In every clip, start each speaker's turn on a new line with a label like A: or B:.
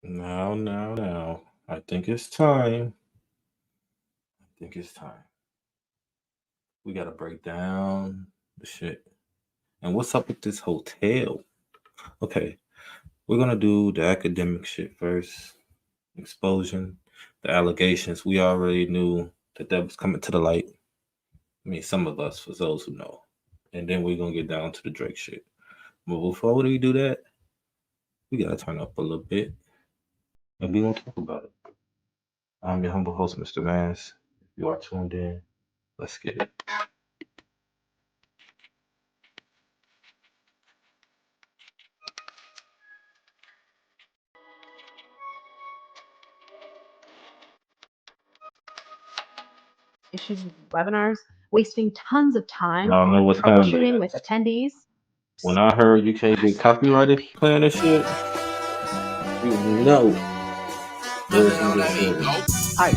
A: Now. I think it's time. I think it's time. We gotta break down the shit. And what's up with this hotel? Okay, we're gonna do the academic shit first. Explosion, the allegations. We already knew that was coming to the light. I mean, some of us, for those who know. And then we're gonna get down to the Drake shit. But before we do that, we gotta turn up a little bit, and we gonna talk about it. I'm your humble host, Mr. Vance. If you are tuned in, let's get it.
B: Issues with webinars, wasting tons of time
A: Y'all know what's
B: troubleshooting
A: happening.
B: with attendees.
A: When I heard you can't get copyrighted playing this shit, you know there's some good shit.
C: Hey,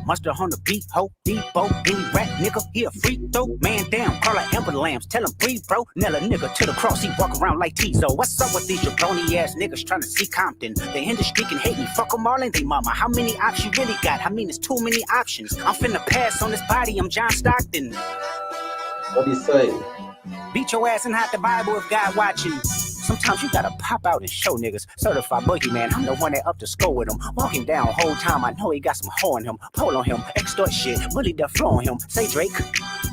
C: mustard on the beat, ho, Depot, any rat nigga, he a freak throw, man down, call her Amber Lambs, tell him breathe, bro, nail a nigga to the cross, he walk around like Tizo. What's up with these jabroni ass niggas trying to see Compton? They industry can hate me, fuck them all and they mama. How many options you really got? I mean, it's too many options. I'm finna pass on this body, I'm John Stockton.
A: What do you say?
C: Beat your ass and hide the Bible if God watching. Sometimes you gotta pop out and show niggas. Certified boogeyman, I'm the one that up to score with him. Walking down whole time, I know he got some hoe on him. Pull on him, extort shit, bully the flow on him. Say Drake,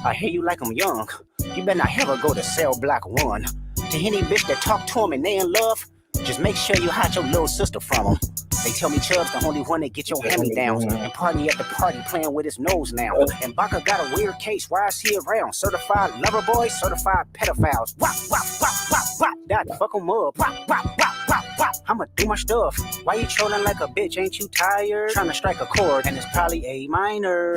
C: I hear you like I'm young. You better not ever go to cell block 1. To any bitch that talk to him and they in love, just make sure you hide your little sister from him. They tell me Chubb's the only one that get your hand-me-downs and party at the party playing with his nose now. And Baca got a weird case, why is he around? Certified lover boys, certified pedophiles. Wop, wop, wop, wop, wop, that fuck 'em up. Wop, wop, wop, wop, wop, I'ma do my stuff. Why you trolling like a bitch, ain't you tired? Trying to strike a chord and it's probably A minor.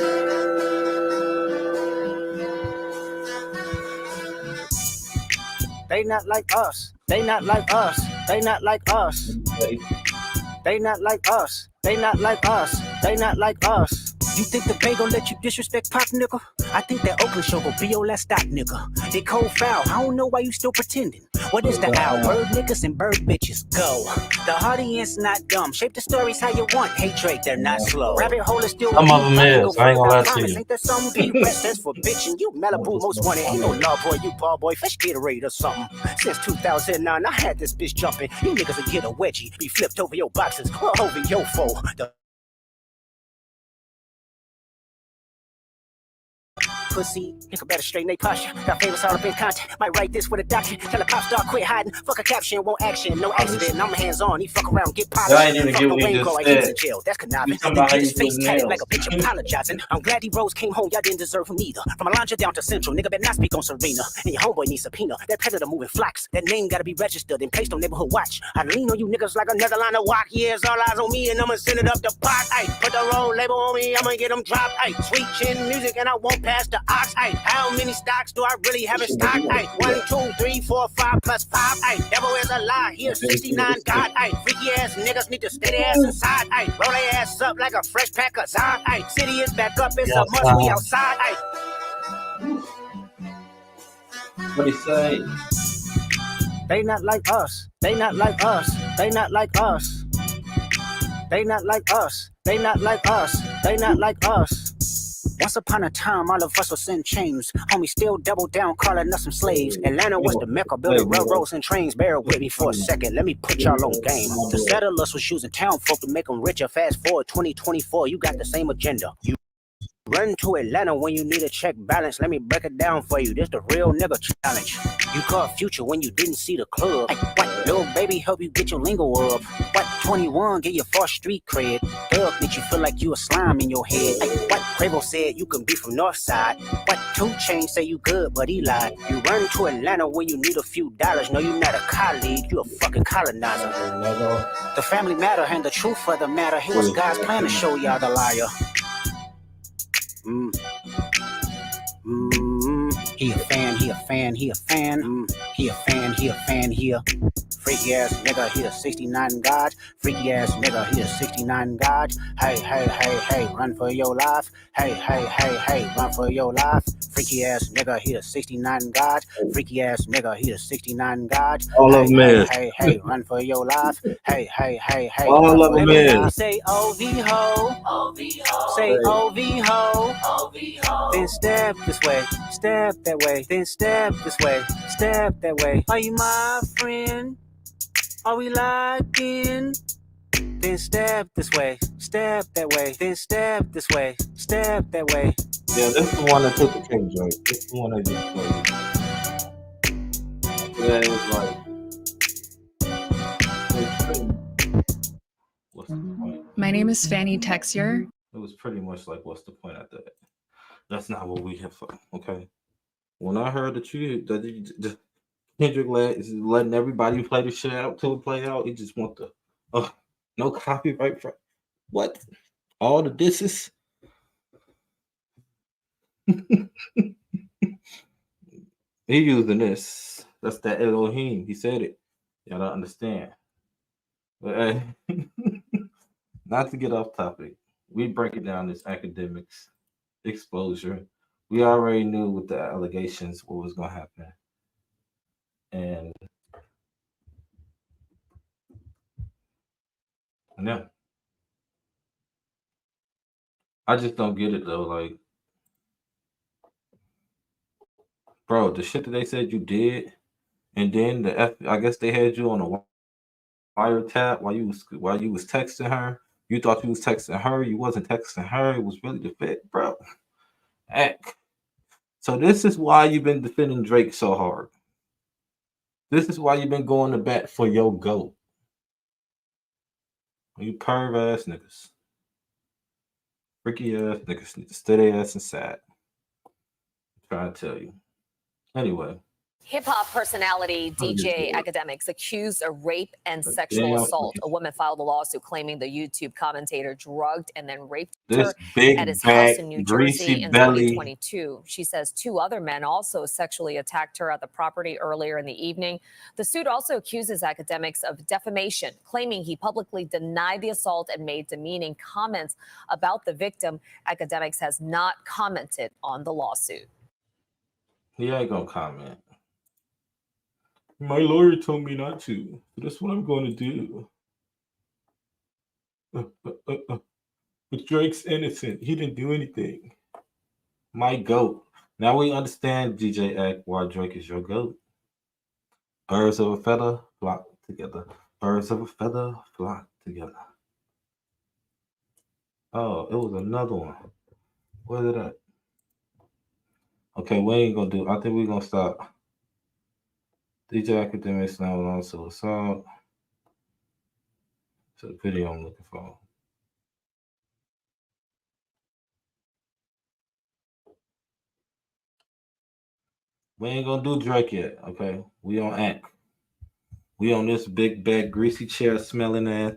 C: They not like us, they not like us, they not like us. They not like us, they not like us, they not like us. You think the Bay gon' let you disrespect Pop, nigga? I think that Oakland show gon' be your last stop, nigga. They cold foul, I don't know why you still pretending. What is the owl? Bird niggas and bird bitches, go. The audience not dumb, shape the stories how you want. Hey Drake, they're not slow. Rabbit hole is still
A: Some of them is, I ain't gonna lie to you.
C: Ain't there some be that's for bitching? You Malibu most wanted, ain't no love boy, you ball boy, fish Gatorade or something. Since 2009, I had this bitch jumping. You niggas will get a wedgie, be flipped over your boxes, or over your foe. Pussy, nigga better straighten they posture. Got famous all up in content. Might write this with a doctor. Tell a pop star quit hiding. Fuck a caption, won't action. No accident. I'm hands on. He fuck around, get polished.
A: I ain't even get what he just said.
C: He's in jail. That's conniving. Then get his face tatted like a bitch apologizing. I'm glad he rose, came home. Y'all didn't deserve him either. From Alondra down to Central, nigga better not speak on Serena. And your homeboy needs subpoena. That predator moving flocks. That name gotta be registered and placed on neighborhood watch. I lean on you niggas like another line of walk. Yeah, it's all eyes on me and I'ma send it up the pot. Ay, put the road label on me. I'ma get them dropped. Ay, sweet chin music and I won't pass the ox. Ay, how many stocks do I really have in stock? Ay, 1, 2, 3, 4, 5 plus 5. Ay, devil is a lie. Here's 69 God. Ay, freaky ass niggas need to stay their ass inside. Ay, roll their ass up like a fresh pack of Zod. Ay, city is back up. It's a must. We outside. Ay.
A: What do you say?
C: They not like us. They not like us. They not like us. They not like us. They not like us. They not like us. Once upon a time, all of us was in chains. Homie still double down, calling us some slaves. Atlanta was the mecca, building railroads and trains. Bear with me for a second, let me put y'all on game. The settlers was using town folk to make them richer. Fast forward 2024, you got the same agenda. You run to Atlanta when you need a check balance. Let me break it down for you. This the real nigga challenge. You caught Future when you didn't see the club. Hey, what? Little baby help you get your lingo up. What? 21 get your false street cred. Thug make you feel like you a slime in your head. Hey, what? Quavo said you can be from Northside. What? 2 Chainz say you good, but he lied. You run to Atlanta when you need a few dollars. No, you not a colleague. You a fucking colonizer. The family matter and the truth for the matter. Here was God's plan to show y'all the liar. He a fan, he a fan, he a fan. He a fan, he a fan, he a freaky ass nigga, he a 69 God. Freaky ass nigga, he a 69 God. Hey, hey, hey, hey, run for your life. Hey, hey, hey, hey, run for your life. Freaky ass nigga, he a 69 God. Freaky ass nigga, he a 69 God.
A: All
C: Hey,
A: of them
C: hey,
A: is.
C: hey, hey, run for your life. Hey, hey, hey, hey.
A: All of them is.
C: Say OV ho. Say OV ho. Then step this way, step that way, then step this way, step that way. Are you my friend? Are we locked in? Then step this way, step that way, then step this way, step that way.
A: Yeah, this is the one that took the cake joint. This is the one that just played. Yeah, it was like, what's the point?
D: My name is Fanny Texier.
A: It was pretty much like, what's the point after that? That's not what we have for. Okay. When I heard that Kendrick is letting everybody play the shit out till it play out, he just want the no copyright for what? All the disses. He using this. That's that Elohim. He said it. Y'all don't understand. But hey, not to get off topic, we breaking down this academics exposure. We already knew with the allegations what was gonna happen. And yeah. I just don't get it though. Like, bro, the shit that they said you did, and then I guess they had you on a wiretap while you was texting her. You thought you was texting her. You wasn't texting her. It was really the fit, bro. Heck. So this is why you've been defending Drake so hard. This is why you've been going to bat for your GOAT. You perv ass niggas. Freaky ass niggas need to stay their ass inside. I'm trying to tell you. Anyway.
E: Hip-hop personality DJ Akademiks accused of rape and sexual assault. A woman filed a lawsuit claiming the YouTube commentator drugged and then raped her at his house in New Jersey in 2022. She says 2 other men also sexually attacked her at the property earlier in the evening. The suit also accuses Akademiks of defamation, claiming he publicly denied the assault and made demeaning comments about the victim. Akademiks has not commented on the lawsuit.
A: He ain't gonna comment. My lawyer told me not to. So that's what I'm going to do. But Drake's innocent. He didn't do anything. My GOAT. Now we understand, DJ Ak, why Drake is your GOAT. Birds of a feather flock together. Birds of a feather flock together. Oh, it was another one. Where's it at? Okay, we ain't gonna do. I think we're gonna stop. DJ Akademiks now on suicide. So the video I'm looking for. We ain't gonna do Drake yet, okay? We on Ak. We on this big bag, greasy chair smelling ass.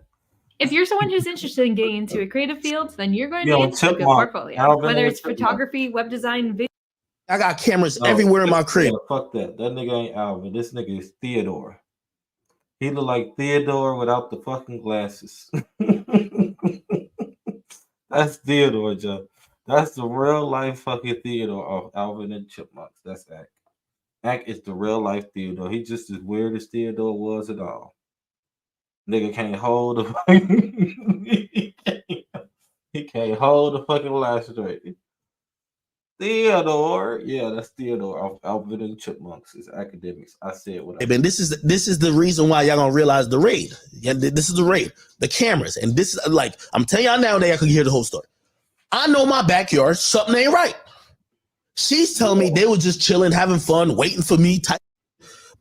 B: If you're someone who's interested in getting into a creative field, then you're going to need a good portfolio. Whether it's photography, web design, video.
F: I got cameras everywhere in my crib.
A: Fuck that. That nigga ain't Alvin. This nigga is Theodore. He look like Theodore without the fucking glasses. That's Theodore, Joe. That's the real life fucking Theodore of Alvin and Chipmunks. That's Ak. Ak is the real life Theodore. He just as weird as Theodore was at all. Nigga can't hold the he can't hold the fucking lash straight. Theodore, yeah, that's Theodore of Alvin and Chipmunks. It's Akademiks. I said what I said.
F: And this is the reason why y'all gonna realize the raid. Yeah, this is the raid, the cameras, and this is like I'm telling y'all now. That I can hear the whole story. I know my backyard, something ain't right. She's telling me they were just chilling, having fun, waiting for me.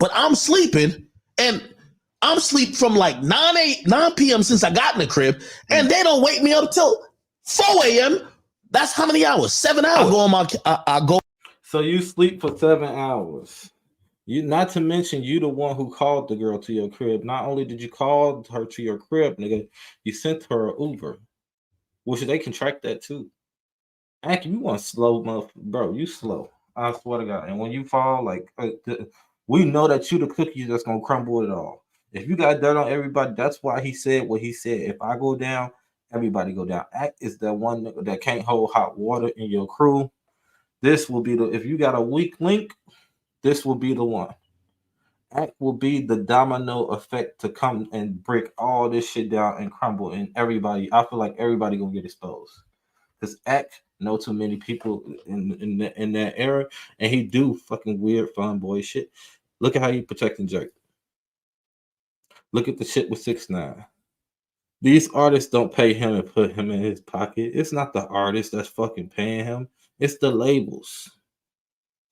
F: But I'm sleeping, and I'm sleep from like 9 p.m. since I got in the crib, and they don't wake me up till 4 a.m. That's how many hours? 7 hours. I go on I go.
A: So you sleep for 7 hours. You not to mention you the one who called the girl to your crib. Not only did you call her to your crib, nigga, you sent her an Uber, which they can track that too. Ak, you want slow, bro? You slow. I swear to God. And when you fall, like we know that you the cookie that's gonna crumble it all. If you got dirt on everybody, that's why he said what he said. If I go down, everybody go down. Act is that one that can't hold hot water in your crew. This will be the if you got a weak link, this will be the one. Act will be the domino effect to come and break all this shit down and crumble. And everybody, I feel like everybody gonna get exposed because Act know too many people in that era, and he do fucking weird fun boy shit. Look at how he protecting Drake. Look at the shit with 6ix9ine. These artists don't pay him and put him in his pocket. It's not the artist that's fucking paying him. It's the labels.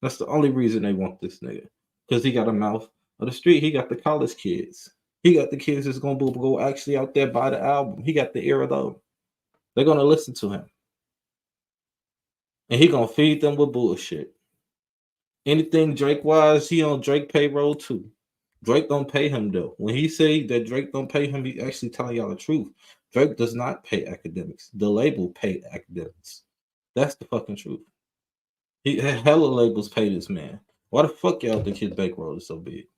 A: That's the only reason they want this nigga. Because he got a mouth of the street. He got the college kids. He got the kids that's going to go actually out there buy the album. He got the ear of them. They're going to listen to him. And he going to feed them with bullshit. Anything Drake-wise, he on Drake payroll too. Drake don't pay him though. When he say that Drake don't pay him, he actually telling y'all the truth. Drake does not pay Akademiks. The label pay Akademiks. That's the fucking truth. He hella labels pay this man. Why the fuck y'all think his bankroll is so big?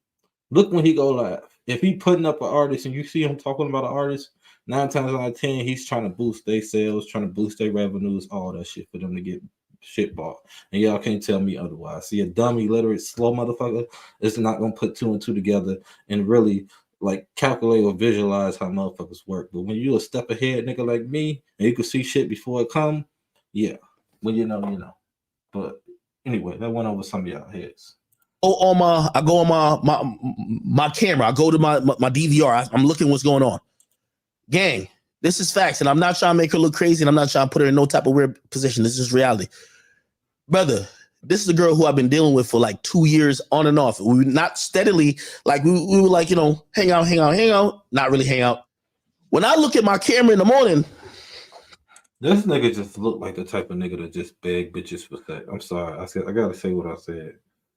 A: Look when he go live. If he putting up an artist and you see him talking about an artist, 9 times out of 10, he's trying to boost their sales, trying to boost their revenues, all that shit for them to get shit bought. And y'all can't tell me otherwise. See, a dumb, illiterate, slow motherfucker is not gonna put 2 and 2 together and really like calculate or visualize how motherfuckers work. But when you a step ahead nigga like me and you can see shit before it come, yeah. When you know, you know. But anyway, that went over some of y'all heads.
F: I go on my camera. I go to my DVR. I'm looking what's going on. Gang, this is facts, and I'm not trying to make her look crazy, and I'm not trying to put her in no type of weird position. This is reality. Brother, this is a girl who I've been dealing with for like 2 years on and off. We were not steadily, like we were like, you know, hang out, not really hang out. When I look at my camera in the morning,
A: this nigga just looked like the type of nigga that just beg bitches for sex. I'm sorry. I gotta say what I said.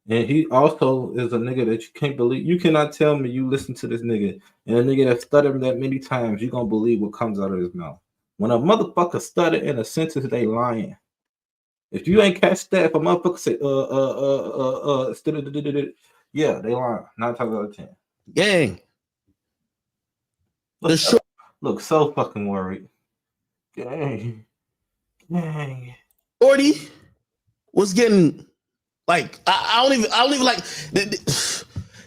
A: And he also is a nigga that you can't believe. You cannot tell me you listen to this nigga and a nigga that stuttered that many times, you gonna believe what comes out of his mouth. When a motherfucker stutter in a sentence, they lying. If you ain't catch that, if a motherfucker say yeah, they lying 9 times out of 10.
F: Gang.
A: Look so fucking worried. Gang.
F: 40 was getting like I don't even like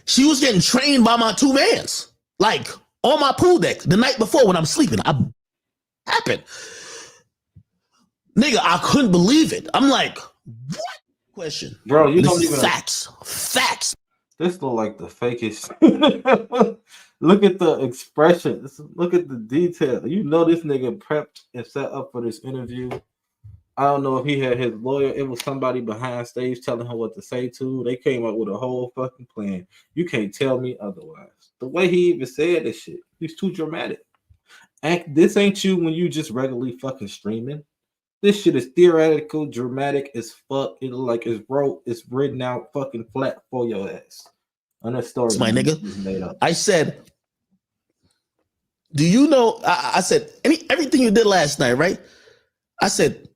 F: she was getting trained by my 2 mans like on my pool deck the night before when I'm sleeping. Happened. Nigga, I couldn't believe it. I'm like, what? Question.
A: Bro, you
F: this
A: don't even
F: facts.
A: This look like the fakest. Look at the expression. Look at the detail. You know this nigga prepped and set up for this interview. I don't know if he had his lawyer. It was somebody behind stage telling him what to say to. They came up with a whole fucking plan. You can't tell me otherwise. The way he even said this shit, he's too dramatic. This ain't you when you just regularly fucking streaming. This shit is theoretical, dramatic as fuck. It like it's written out fucking flat for your ass. And that story,
F: my nigga, made up. I said, do you know? I said everything you did last night, right? I said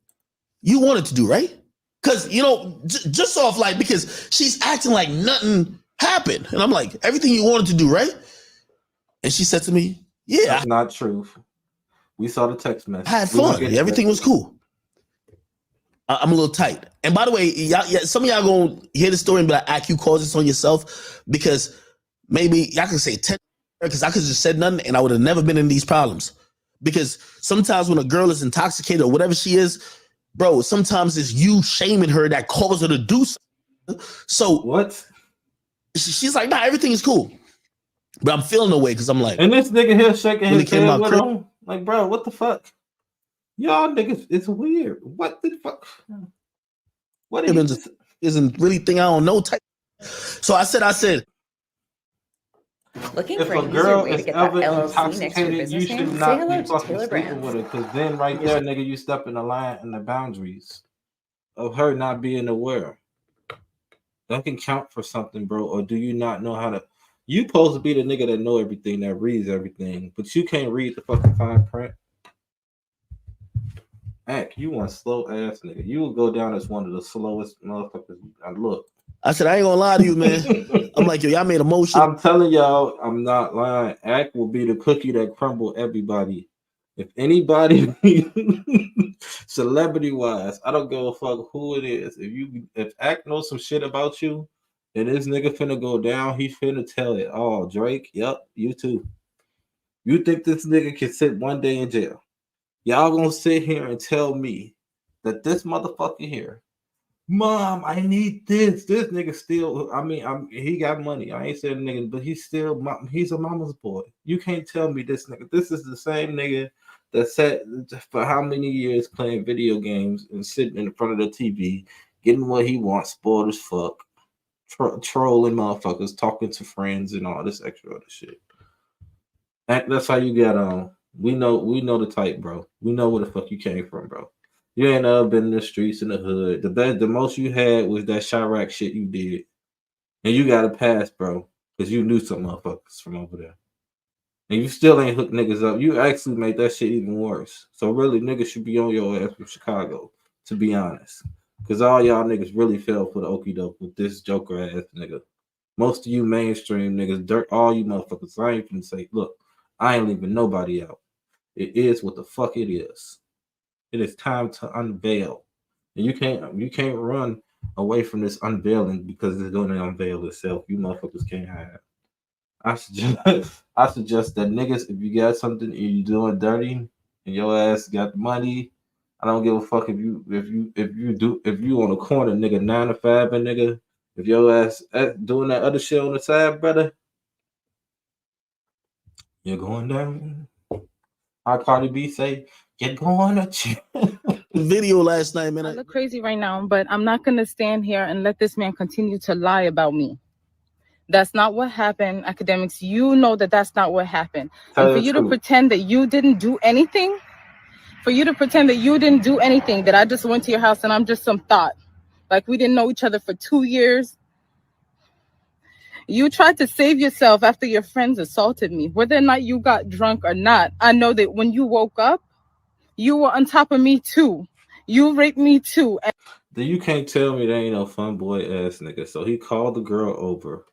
F: you wanted to do, right? Because you know, just off like because she's acting like nothing happened, and I'm like everything you wanted to do, right? And she said to me, "Yeah,
A: that's not true. We saw the text message.
F: I had fun. Everything was cool." I'm a little tight. And by the way, some of y'all gonna hear the story and be like, "Ak, you caused this on yourself," because maybe y'all can say 10 because I could have just said nothing and I would have never been in these problems. Because sometimes when a girl is intoxicated or whatever she is, bro, sometimes it's you shaming her that causes her to do something. So
A: what?
F: She's like, "Nah, everything is cool," but I'm feeling away because I'm like,
A: and this nigga here shaking his head with him, like, bro, what the fuck? Y'all niggas, it's weird. What the fuck? What
F: isn't really thing I don't know type. So I said,
G: looking for an easier way to get that LLC next to your business name? Say hello to Taylor Brands.
A: With her, because then right there, nigga, you step in the line and the boundaries of her not being aware. That can count for something, bro. Or do you not know how to? You supposed to be the nigga that know everything, that reads everything, but you can't read the fucking fine print. Ack, you one slow ass nigga. You will go down as one of the slowest motherfuckers. Look.
F: I said, I ain't gonna lie to you, man. I'm like, yo, y'all made a motion.
A: I'm telling y'all, I'm not lying. Ack will be the cookie that crumble everybody. If anybody, celebrity wise, I don't give a fuck who it is. If Ack knows some shit about you, and this nigga finna go down, he finna tell it. Oh, Drake, yep, you too. You think this nigga can sit one day in jail? Y'all gonna sit here and tell me that this motherfucker here, Mom, I need this. This nigga still, he got money. I ain't saying nigga, but he's a mama's boy. You can't tell me this nigga. This is the same nigga that sat for how many years playing video games and sitting in front of the TV, getting what he wants, spoiled as fuck, trolling motherfuckers, talking to friends and all this extra other shit. That's how you got on. We know the type, bro. We know where the fuck you came from, bro. You ain't ever been in the streets in the hood. The most you had was that Chirac shit you did. And you got a pass, bro, because you knew some motherfuckers from over there. And you still ain't hooked niggas up. You actually made that shit even worse. So really, niggas should be on your ass from Chicago, to be honest. Because all y'all niggas really fell for the okie doke with this Joker ass nigga. Most of you mainstream niggas, dirt all you motherfuckers. I ain't finna say, look, I ain't leaving nobody out. It is what the fuck it is. It is time to unveil. And you can't run away from this unveiling because it's going to unveil itself. You motherfuckers can't hide. I suggest that niggas, if you got something and you doing dirty and your ass got the money, I don't give a fuck if you on the corner, nigga, 9 to 5, and nigga, if your ass doing that other shit on the side, brother, you're going down. How Cardi B say, you're going to chill.
F: Video last night, man.
H: I look crazy right now, but I'm not gonna stand here and let this man continue to lie about me. That's not what happened, Akademiks. You know that that's not what happened. And for you to pretend that you didn't do anything, that I just went to your house and I'm just some thought, like we didn't know each other for 2 years. You tried to save yourself after your friends assaulted me. Whether or not you got drunk or not, I know that when you woke up, you were on top of me too. You raped me too.
A: Then you can't tell me there ain't no fun boy ass nigga. So he called the girl over.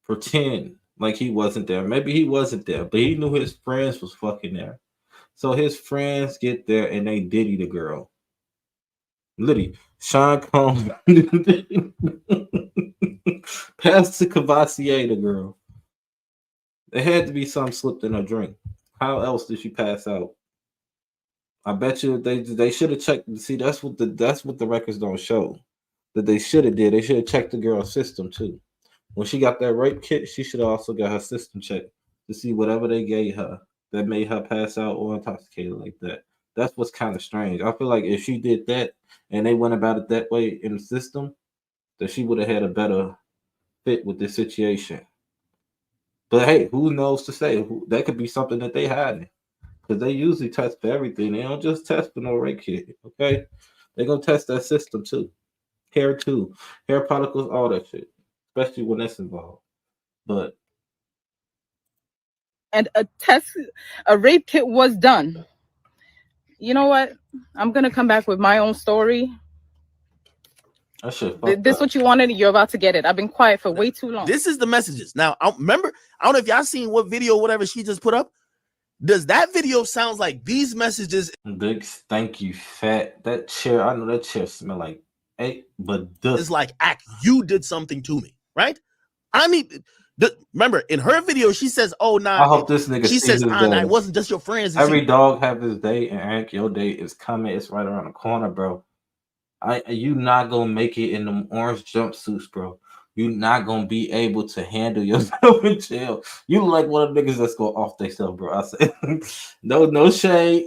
A: Pretend like he wasn't there. Maybe he wasn't there, but he knew his friends was fucking there. So his friends get there and they diddy the girl. Literally, Sean Combs Pastor Cavassier the girl. There had to be something slipped in her drink. How else did she pass out? I bet you they should have checked. See, that's what the records don't show. That they should have did. They should have checked the girl's system too. When she got that rape kit, she should have also got her system checked to see whatever they gave her that made her pass out or intoxicated like that. That's what's kind of strange. I feel like if she did that and they went about it that way in the system, that she would have had a better fit with this situation. But hey, who knows to say? That could be something that they hiding. Because they usually test for everything. They don't just test for no rape kit, okay? They're going to test that system too. Hair too. Hair particles, all that shit. Especially when that's involved. But
H: and a rape kit was done. You know what? I'm gonna come back with my own story. This what you wanted, you're about to get it. I've been quiet for way too long.
F: This is the messages. Now, I don't know if y'all seen what video, whatever she just put up. Does that video sounds like these messages?
A: Big thank you, fat. That chair, I know that chair smell like but
F: it's like, you did something to me, right? I need remember in her video she says, "Oh nah."
A: I hope this nigga.
F: She says, "Nah, it wasn't just your friends."
A: Every dog have his day, and your day is coming. It's right around the corner, bro. You not gonna make it in them orange jumpsuits, bro. You not gonna be able to handle yourself in jail. You like one of the niggas that's go off themselves, bro. I say no shade.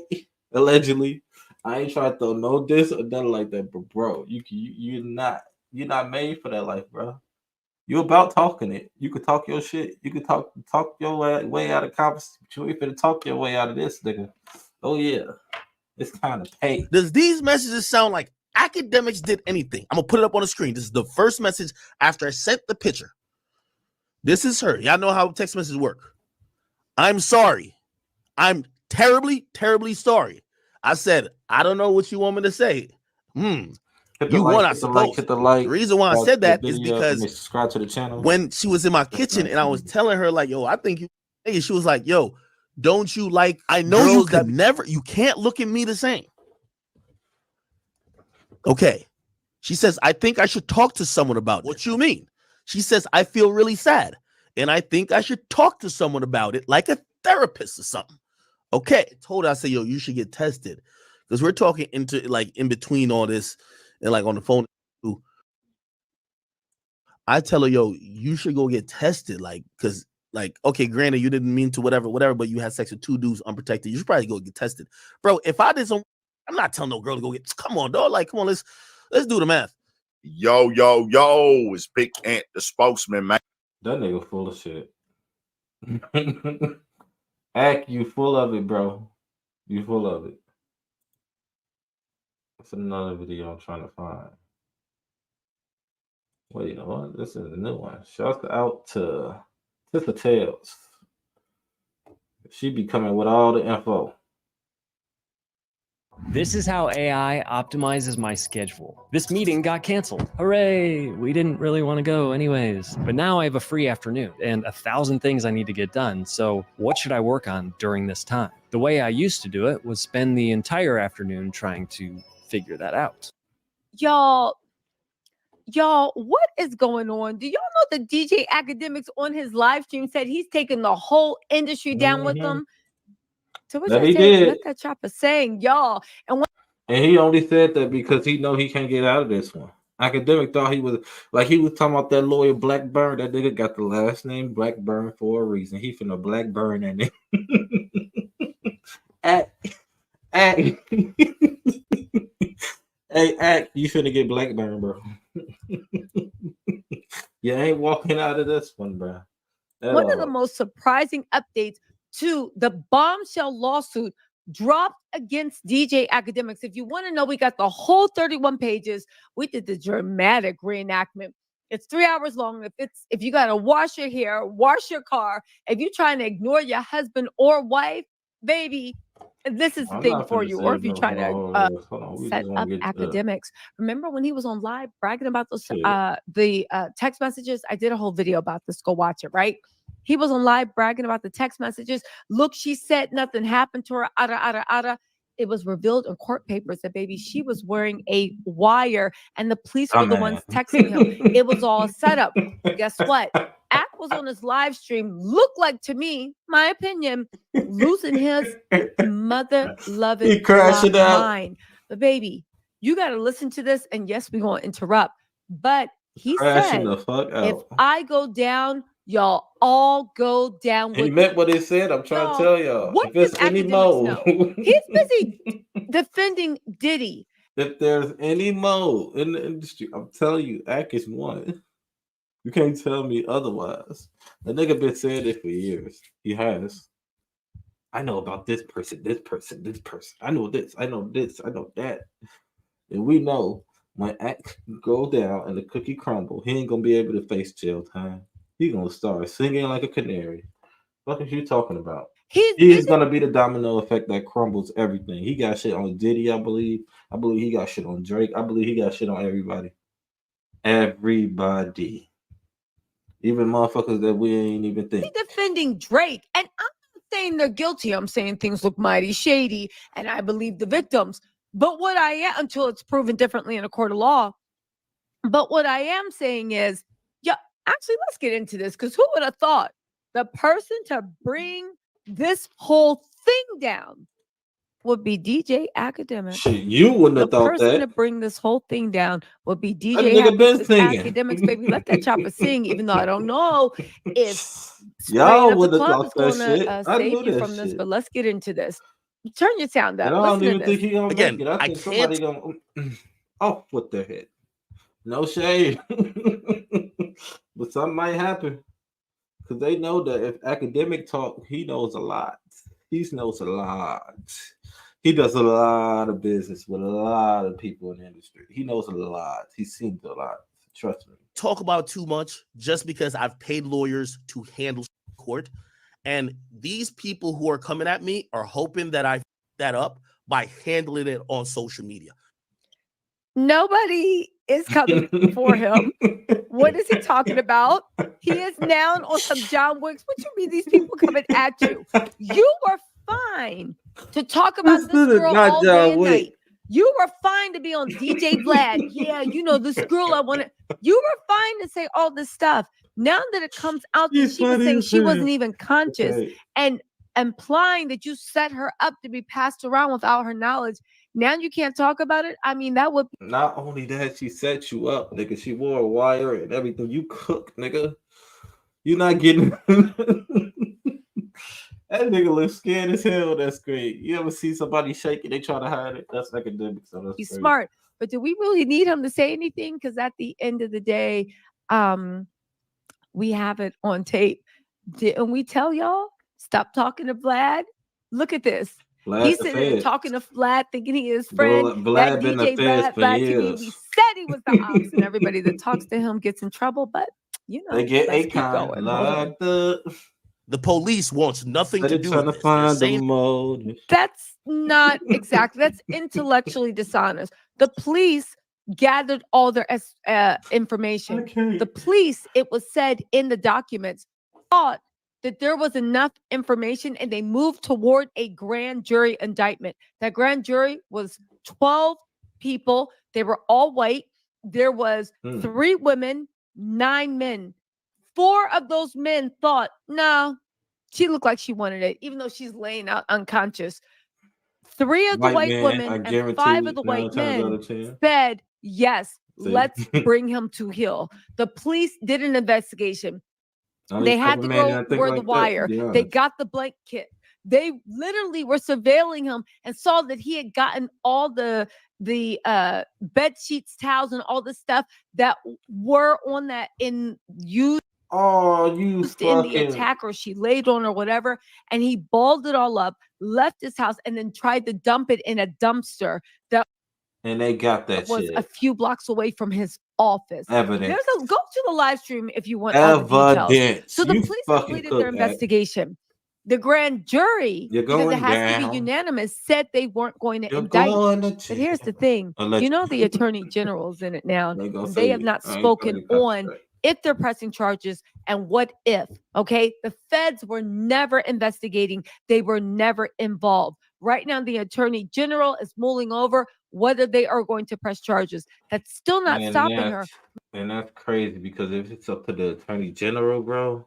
A: Allegedly, I ain't trying to throw no diss or nothing like that, but bro, you're not made for that life, bro. You about talking it. You could talk your shit. You could talk your way out of conversation. But you ain't finna talk your way out of this, nigga. Oh yeah, it's kind of pay.
F: Does these messages sound like Akademiks did anything? I'm gonna put it up on the screen. This is the first message after I sent the picture. This is her. Y'all know how text messages work. I'm sorry. I'm terribly, terribly sorry. I said, I don't know what you want me to say. You want, I suppose. The reason why I said that is because
A: subscribe to the channel.
F: When she was in my kitchen and I was telling her, like, yo, I think you, she was like, yo, don't you like, I know you could never, you can't look at me the same. Okay. She says, I think I should talk to someone about it. What you mean? She says, I feel really sad and I think I should talk to someone about it, like a therapist or something. Okay. I told her, I said, yo, you should get tested because we're talking into like in between all this and like on the phone. I tell her, yo, you should go get tested. Like, cause like, okay, granted, you didn't mean to whatever, but you had sex with 2 dudes unprotected. You should probably go get tested. Bro, if I did some, I'm not telling no girl to go get, come on, dog. Like, come on, let's do the math.
I: Yo, it's Big Ant, the spokesman, man.
A: That nigga full of shit. Act, you full of it, bro. You full of it. That's another video I'm trying to find. Wait, you know what? This is a new one. Shout out to Sister Tales. She be coming with all the info.
J: This is how AI optimizes my schedule. This meeting got canceled. Hooray! We didn't really want to go anyways. But now I have a free afternoon and 1,000 things I need to get done. So what should I work on during this time? The way I used to do it was spend the entire afternoon trying to figure that out.
B: Y'all, what is going on? Do y'all know that DJ Akademiks on his live stream said he's taking the whole industry down with him? So what
A: he did.
B: Let that chopper saying, y'all. And
A: he only said that because he know he can't get out of this one. Academic thought he was talking about that lawyer Blackburn. That nigga got the last name Blackburn for a reason. He finna Blackburn that nigga. Act. Hey, Act, you finna get Blackburn, bro. You ain't walking out of this one, bro.
B: One of the most surprising updates to the bombshell lawsuit dropped against DJ Akademiks. If you want to know, we got the whole 31 pages. We did the dramatic reenactment. It's 3 hours long. If you got to wash your hair, wash your car, if you're trying to ignore your husband or wife, baby, this is the thing for you. Or if you're trying to set up Akademiks. Remember when he was on live bragging about those the text messages? I did a whole video about this. Go watch it, right? He was on live bragging about the text messages. Look, she said nothing happened to her. It was revealed in court papers that, baby, she was wearing a wire and the police were the ones texting him. It was all set up. Guess what? Act was on his live stream. Looked like, to me, my opinion, losing his mother-loving mind. But, baby, you got to listen to this. And, yes, we're going to interrupt. But he said, if I go down, y'all all go down with
A: he meant what he said. I'm trying to tell y'all.
B: What does Akademiks He's busy defending Diddy.
A: If there's any mo in the industry, I'm telling you, Ak is one. You can't tell me otherwise. The nigga been saying it for years. He has. I know about this person. I know this. I know that. And we know when Ak go down and the cookie crumble, he ain't gonna be able to face jail time. He gonna start singing like a canary. What are you talking about? He's gonna be the domino effect that crumbles everything. He got shit on Diddy, I believe. I believe he got shit on Drake. I believe he got shit on everybody. Everybody. Even motherfuckers that we ain't even think.
B: He's defending Drake. And I'm not saying they're guilty. I'm saying things look mighty shady. And I believe the victims. But what I am, until it's proven differently in a court of law. But what I am saying is, actually, let's get into this, because who would have thought the person to bring this whole thing down would be DJ Akademiks?
A: Shit, you wouldn't have thought that. The
B: person to bring this whole thing down would be DJ Akademiks, baby. Let that chopper sing, even though I don't know if
A: y'all would have thought that
B: shit. Save you from this, but let's get into this. Turn your sound up.
A: I don't even think he's gonna make it. I think somebody gonna off with their head. No shade. But something might happen. Because they know that if Akademiks talk, he knows a lot. He knows a lot. He does a lot of business with a lot of people in the industry. He knows a lot. He's seen a lot. Trust me.
F: Talk about too much just because I've paid lawyers to handle court. And these people who are coming at me are hoping that I that up by handling it on social media.
B: Nobody is coming for him. What is he talking about? He is now on some John Wicks. What you mean these people coming at you? You were fine to talk about this girl all day and night. You were fine to be on DJ Vlad. Yeah, you know, this girl I want to. You were fine to say all this stuff. Now that it comes out that she was saying she wasn't even conscious and implying that you set her up to be passed around without her knowledge, now you can't talk about it. I mean, that would
A: not only that, she set you up, nigga. She wore a wire and everything. You cook, nigga. You're not getting that nigga looks scared as hell. That's great. You ever see somebody shaking, they try to hide it? That's Akademiks. So
B: he's smart. But do we really need him to say anything? Because at the end of the day, we have it on tape. Didn't we tell y'all? Stop talking to Vlad. Look at this. He's sitting there talking to Vlad, thinking he is friend.
A: Vlad been the feds for years.
B: We said he was the ops, and everybody that talks to him gets in trouble. But you know,
A: they get
B: let's keep going.
A: Locked up.
F: The police wants nothing to do with
A: this.
B: That's not exactly. That's intellectually dishonest. The police gathered all their information.
A: Okay.
B: The police, it was said in the documents, thought that there was enough information and they moved toward a grand jury indictment. That grand jury was 12 people. They were all white. There was 3 women, 9 men. 4 of those men thought, no, she looked like she wanted it, even though she's laying out unconscious. 3 of the white women and 5 of the white men said, yes, let's bring him to heel. The police did an investigation. They had to go where the wire. They got the blank kit. They literally were surveilling him and saw that he had gotten all the bed sheets, towels, and all the stuff that were on that in used.
A: Used
B: in the attack, or she laid on or whatever, and he balled it all up, left his house, and then tried to dump it in a dumpster that
A: and they got that
B: was
A: shit
B: a few blocks away from his office.
A: Evidence.
B: Go to the live stream if you want all the details. So the police completed their investigation. The grand jury, because it has to be unanimous, said they weren't going to indict. But here's the thing. You know the attorney general's in it now. They have not spoken on if they're pressing charges and what if, okay? The feds were never investigating. They were never involved. Right now, the attorney general is mulling over whether they are going to press charges. That's still not stopping her.
A: And that's crazy, because if it's up to the attorney general, bro,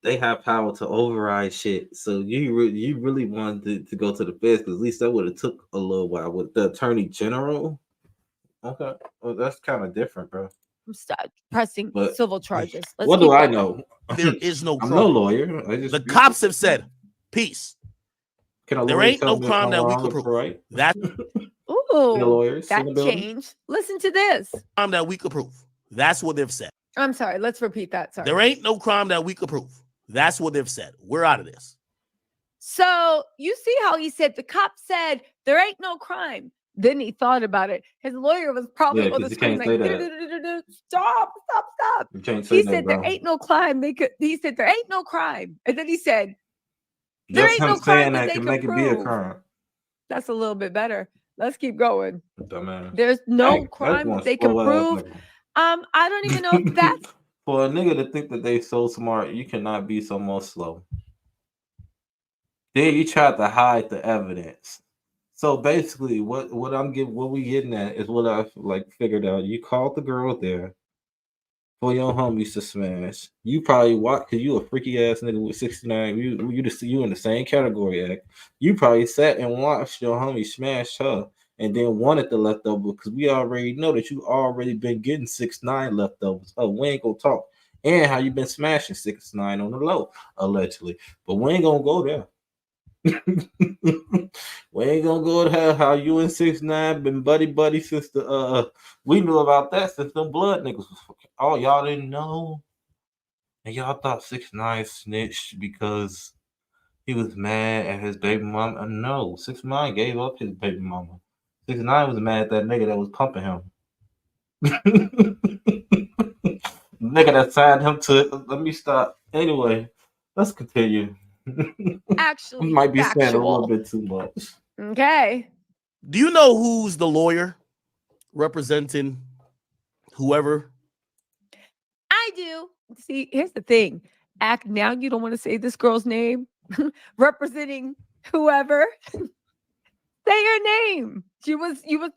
A: they have power to override shit. So you really wanted to go to the feds, because at least that would have took a little while. With the attorney general, okay, well, that's kind of different, bro.
B: Start pressing civil charges.
A: What do I know?
F: There is no crime.
A: I'm no lawyer.
F: The cops have said, peace. There ain't no crime that we could prove.
A: Right?
F: That
B: changed. Listen to this.
F: Crime that we could prove. That's what they've said.
B: I'm sorry. Let's repeat that. Sorry.
F: There ain't no crime that we could prove. That's what they've said. We're out of this.
B: So you see how he said the cop said there ain't no crime. Then he thought about it. His lawyer was probably on the screen like, stop. He said there ain't no crime. He said there ain't no crime. And then he said, there ain't no crime that can make it be a crime. That's a little bit better. Let's keep going.
A: Dumbass.
B: There's no crime that they can prove. I don't even know if that's
A: for a nigga to think that they so smart. You cannot be so much slow. Then you tried to hide the evidence. So basically, what we getting at is what I figured out. You called the girl there for your homies to smash. You probably watched, because you a freaky ass nigga with 69. You in the same category act. You probably sat and watched your homie smash her, and then wanted the leftover, because we already know that you already been getting 6ix9ine leftovers. We ain't gonna talk and how you been smashing 6ix9ine on the low, allegedly. But we ain't gonna go there. We ain't gonna go to how you and 6ix9ine been buddy since we knew about that since them blood niggas was fucking. Oh, y'all didn't know, and y'all thought 6ix9ine snitched because he was mad at his baby mama. No, 6ix9ine gave up his baby mama. 6ix9ine was mad at that nigga that was pumping him. Nigga that signed him to. Let me stop. Anyway, let's continue.
B: actually
A: might be
B: factual.
A: saying a little bit too much.
B: Okay.
F: Do you know who's the lawyer representing whoever?
B: I do. See, here's the thing. Now you don't want to say this girl's name representing whoever. Say her name. You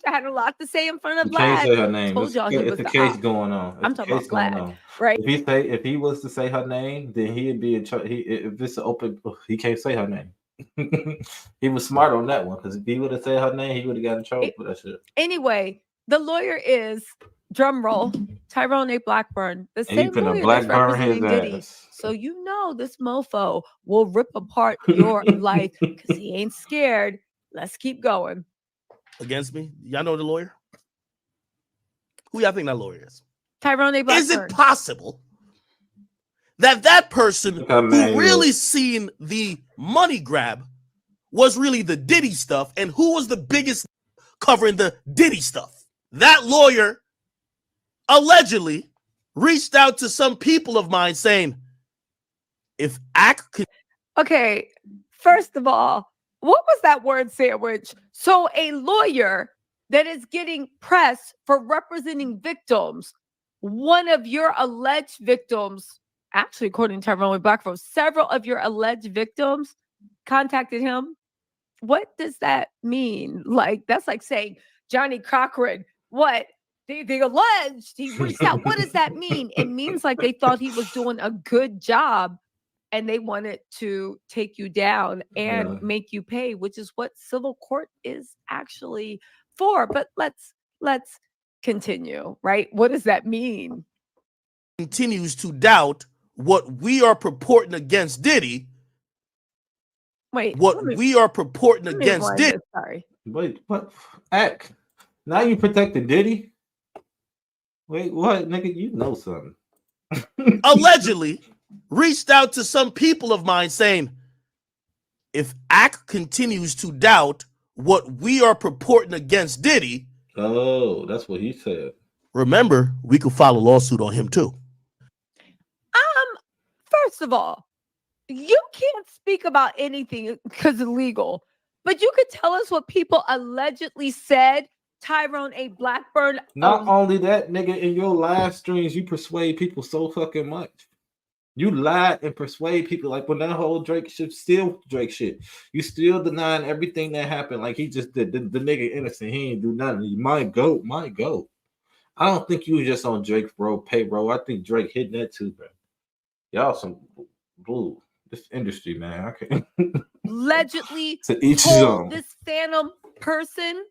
B: had a lot to say in front of
A: You can't
B: Vlad.
A: say her name.
B: Told y'all he was
A: It's a
B: the
A: case
B: op.
A: going on.
B: I'm talking about Vlad, right?
A: If he was to say her name, then he'd be in charge. If it's an open, he can't say her name. He was smart on that one because if he would have said her name, he would have got in trouble for that shit.
B: Anyway, the lawyer is drum roll Tyrone A. Blackburn, the
A: And
B: same lawyer that's representing Diddy.
A: Ass.
B: So you know this mofo will rip apart your life because he ain't scared. Let's keep going.
F: Against me? Y'all know the lawyer? Who y'all think that lawyer is?
B: Tyrone A. Blackburn.
F: Is it possible that person who really seen the money grab was really the Diddy stuff, and who was the biggest covering the Diddy stuff? That lawyer allegedly reached out to some people of mine saying, if could...
B: Okay, first of all, what was that word sandwich? So a lawyer that is getting press for representing victims, one of your alleged victims, actually according to Tyrone Blackburn, several of your alleged victims contacted him. What does that mean? Like, that's like saying Johnny Cochran, what? They alleged he reached out. What does that mean? It means like they thought he was doing a good job and they wanted to take you down and make you pay, which is what civil court is actually for. But let's continue, right? What does that mean?
F: Continues to doubt what we are purporting against Diddy.
B: Wait,
F: we are purporting against Diddy.
B: Sorry.
A: Wait, what? Act. Now you protecting Diddy? Wait, what, nigga? You know something.
F: Allegedly reached out to some people of mine saying, if ACT continues to doubt what we are purporting against Diddy.
A: Oh, that's what he said.
F: Remember, we could file a lawsuit on him too.
B: First of all, you can't speak about anything because it's legal, but you could tell us what people allegedly said. Tyrone A. Blackburn.
A: Not only that, nigga, in your live streams, you persuade people so fucking much. You lie and persuade people. Like when that whole Drake shit, still Drake shit. You still denying everything that happened. Like he just did. The nigga innocent. He ain't do nothing. My goat. I don't think you was just on Drake's payroll. I think Drake hit that too, bro. Y'all some blue. This industry, man. I can't.
B: Allegedly
A: to each his own.
B: This phantom person.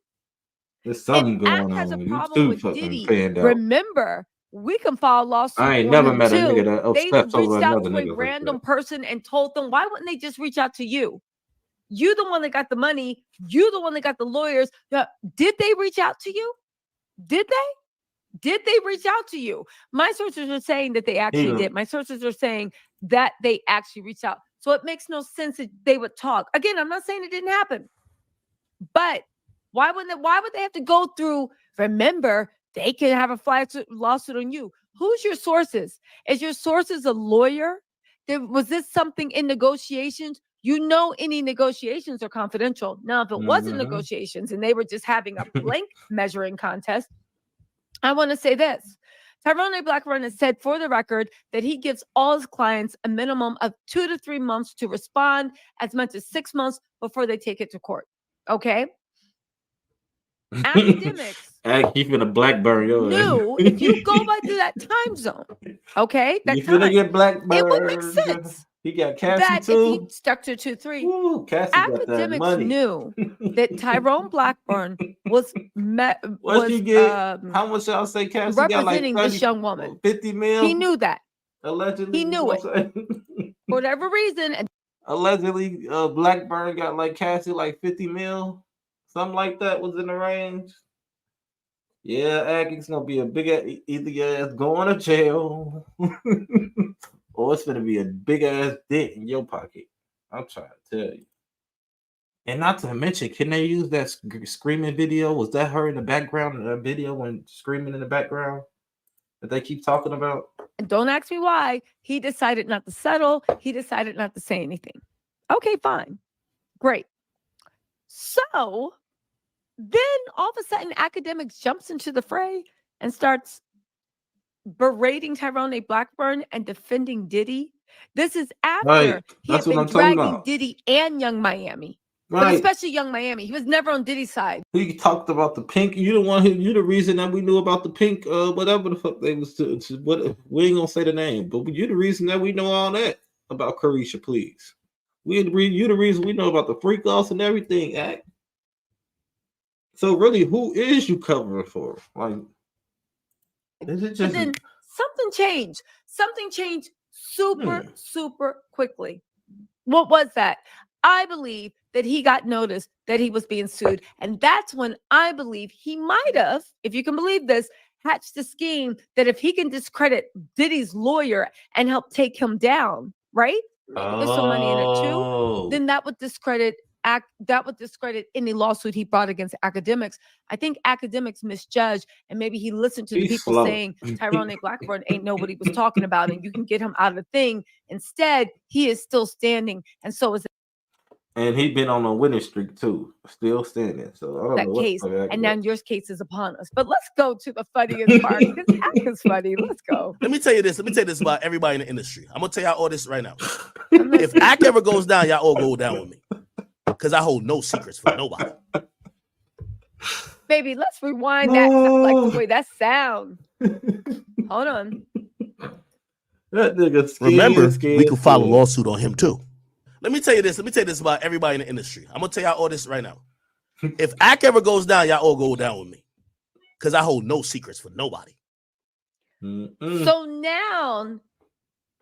A: There's something going
B: has
A: on.
B: A problem with Diddy. Remember, we can file a lawsuit.
A: I ain't never met a nigga that upsteps over another nigga.
B: They reached out to a random person and told them, why wouldn't they just reach out to you? You the one that got the money. You the one that got the lawyers. Did they reach out to you? Did they reach out to you? My sources are saying that they actually did. My sources are saying that they actually reached out. So it makes no sense that they would talk. Again, I'm not saying it didn't happen. But why would they have to go through? Remember, they can have a lawsuit on you. Who's your sources? Is your sources a lawyer? Was this something in negotiations? You know, any negotiations are confidential. Now, if it wasn't negotiations and they were just having a blank measuring contest, I want to say this. Tyrone A. Blackburn has said for the record that he gives all his clients a minimum of 2 to 3 months to respond, as much as 6 months before they take it to court. Okay? Akademiks.
A: Keeping a Blackburn, yo.
B: Knew if you go by through that time zone, okay, that
A: you finna get Blackburn.
B: It would make sense.
A: He got Cassie
B: that
A: too.
B: If he stuck to 2-3.
A: Ooh,
B: Akademiks knew that Tyrone Blackburn was
A: he get? How much y'all say Cassie
B: representing
A: got? Like 30,
B: this young woman.
A: 50 mil.
B: He knew that.
A: Allegedly,
B: he knew it. For whatever reason.
A: Allegedly, Blackburn got like Cassie like 50 mil. Something like that was in the range. Yeah, it's gonna be a big either ass going to jail, or it's gonna be a big ass dent in your pocket. I'm trying to tell you. And not to mention, can they use that screaming video? Was that her in the background in that video when screaming in the background that they keep talking about?
B: And don't ask me why. He decided not to settle. He decided not to say anything. Okay, fine. Great. So then all of a sudden, Akademiks jumps into the fray and starts berating Tyrone Blackburn and defending Diddy. This is after he had been dragging Diddy and Young Miami. But especially Young Miami. He was never on Diddy's side.
A: He talked about the pink. You the one who, you the reason that we knew about the pink, whatever the fuck they was what we ain't gonna say the name, but you the reason that we know all that about Carisha, please. You the reason we know about the freak offs and everything, Act. So really, who is you covering for? Like, is it just?
B: But then something changed. Something changed super quickly. What was that? I believe that he got noticed that he was being sued. And that's when I believe he might have, if you can believe this, hatched a scheme that if he can discredit Diddy's lawyer and help take him down, right? Maybe there's some money in it too. Then that would discredit any lawsuit he brought against Akademiks. I think Akademiks misjudged, and maybe he listened to the people saying Tyrone Blackburn ain't know what he was talking about, and you can get him out of the thing. Instead, he is still standing, and so is.
A: And he'd been on a winning streak too, still standing. So I don't know what
B: case, and now your case is upon us. But let's go to the funniest part because Ack is funny. Let's go.
F: Let me tell you this about everybody in the industry. I'm gonna tell y'all all this right now. If Ack ever goes down, y'all all go down with me. Because I hold no secrets for nobody.
B: Baby, let's rewind that. Like the way that sound. Hold on.
A: That nigga
F: Remember, we could file a lawsuit on him too. Let me tell you this about everybody in the industry. I'm gonna tell y'all all this right now. If Ack ever goes down, y'all all go down with me. Because I hold no secrets for nobody.
B: So now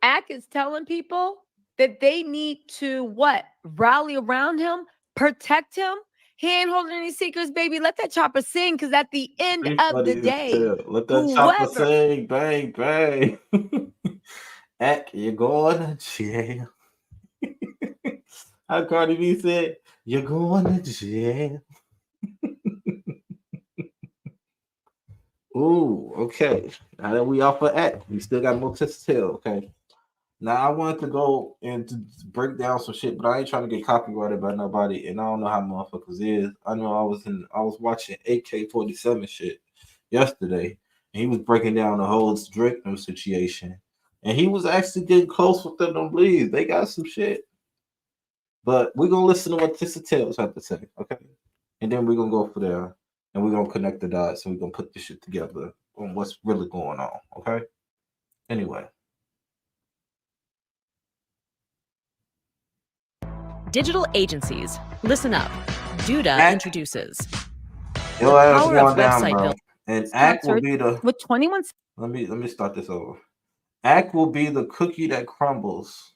B: Ack is telling people that they need to what? Rally around him, protect him. He ain't holding any secrets, baby. Let that chopper sing, because at the end of the day,
A: let that chopper sing, bang, bang. Ack, you're going to jail. How Cardi B said, you're going to jail. Ooh, okay. Now that we off of Ack, we still got more to tell, okay? Now I wanted to go and to break down some shit, but I ain't trying to get copyrighted by nobody, and I don't know how motherfuckers is. I know I was watching AK-47 shit yesterday, and he was breaking down the whole Drake situation, and he was actually getting close with them. Don't believe they got some shit, but we're gonna listen to what Tissa Tales have to say, okay? And then we're gonna go for there, and we're gonna connect the dots, and we're gonna put this shit together on what's really going on, okay? Anyway.
K: Digital agencies, listen up. Duda introduces.
A: Yo, ass going down, bro. And Ack will be the
B: with 21.
A: Let me start this over. Ack will be the cookie that crumbles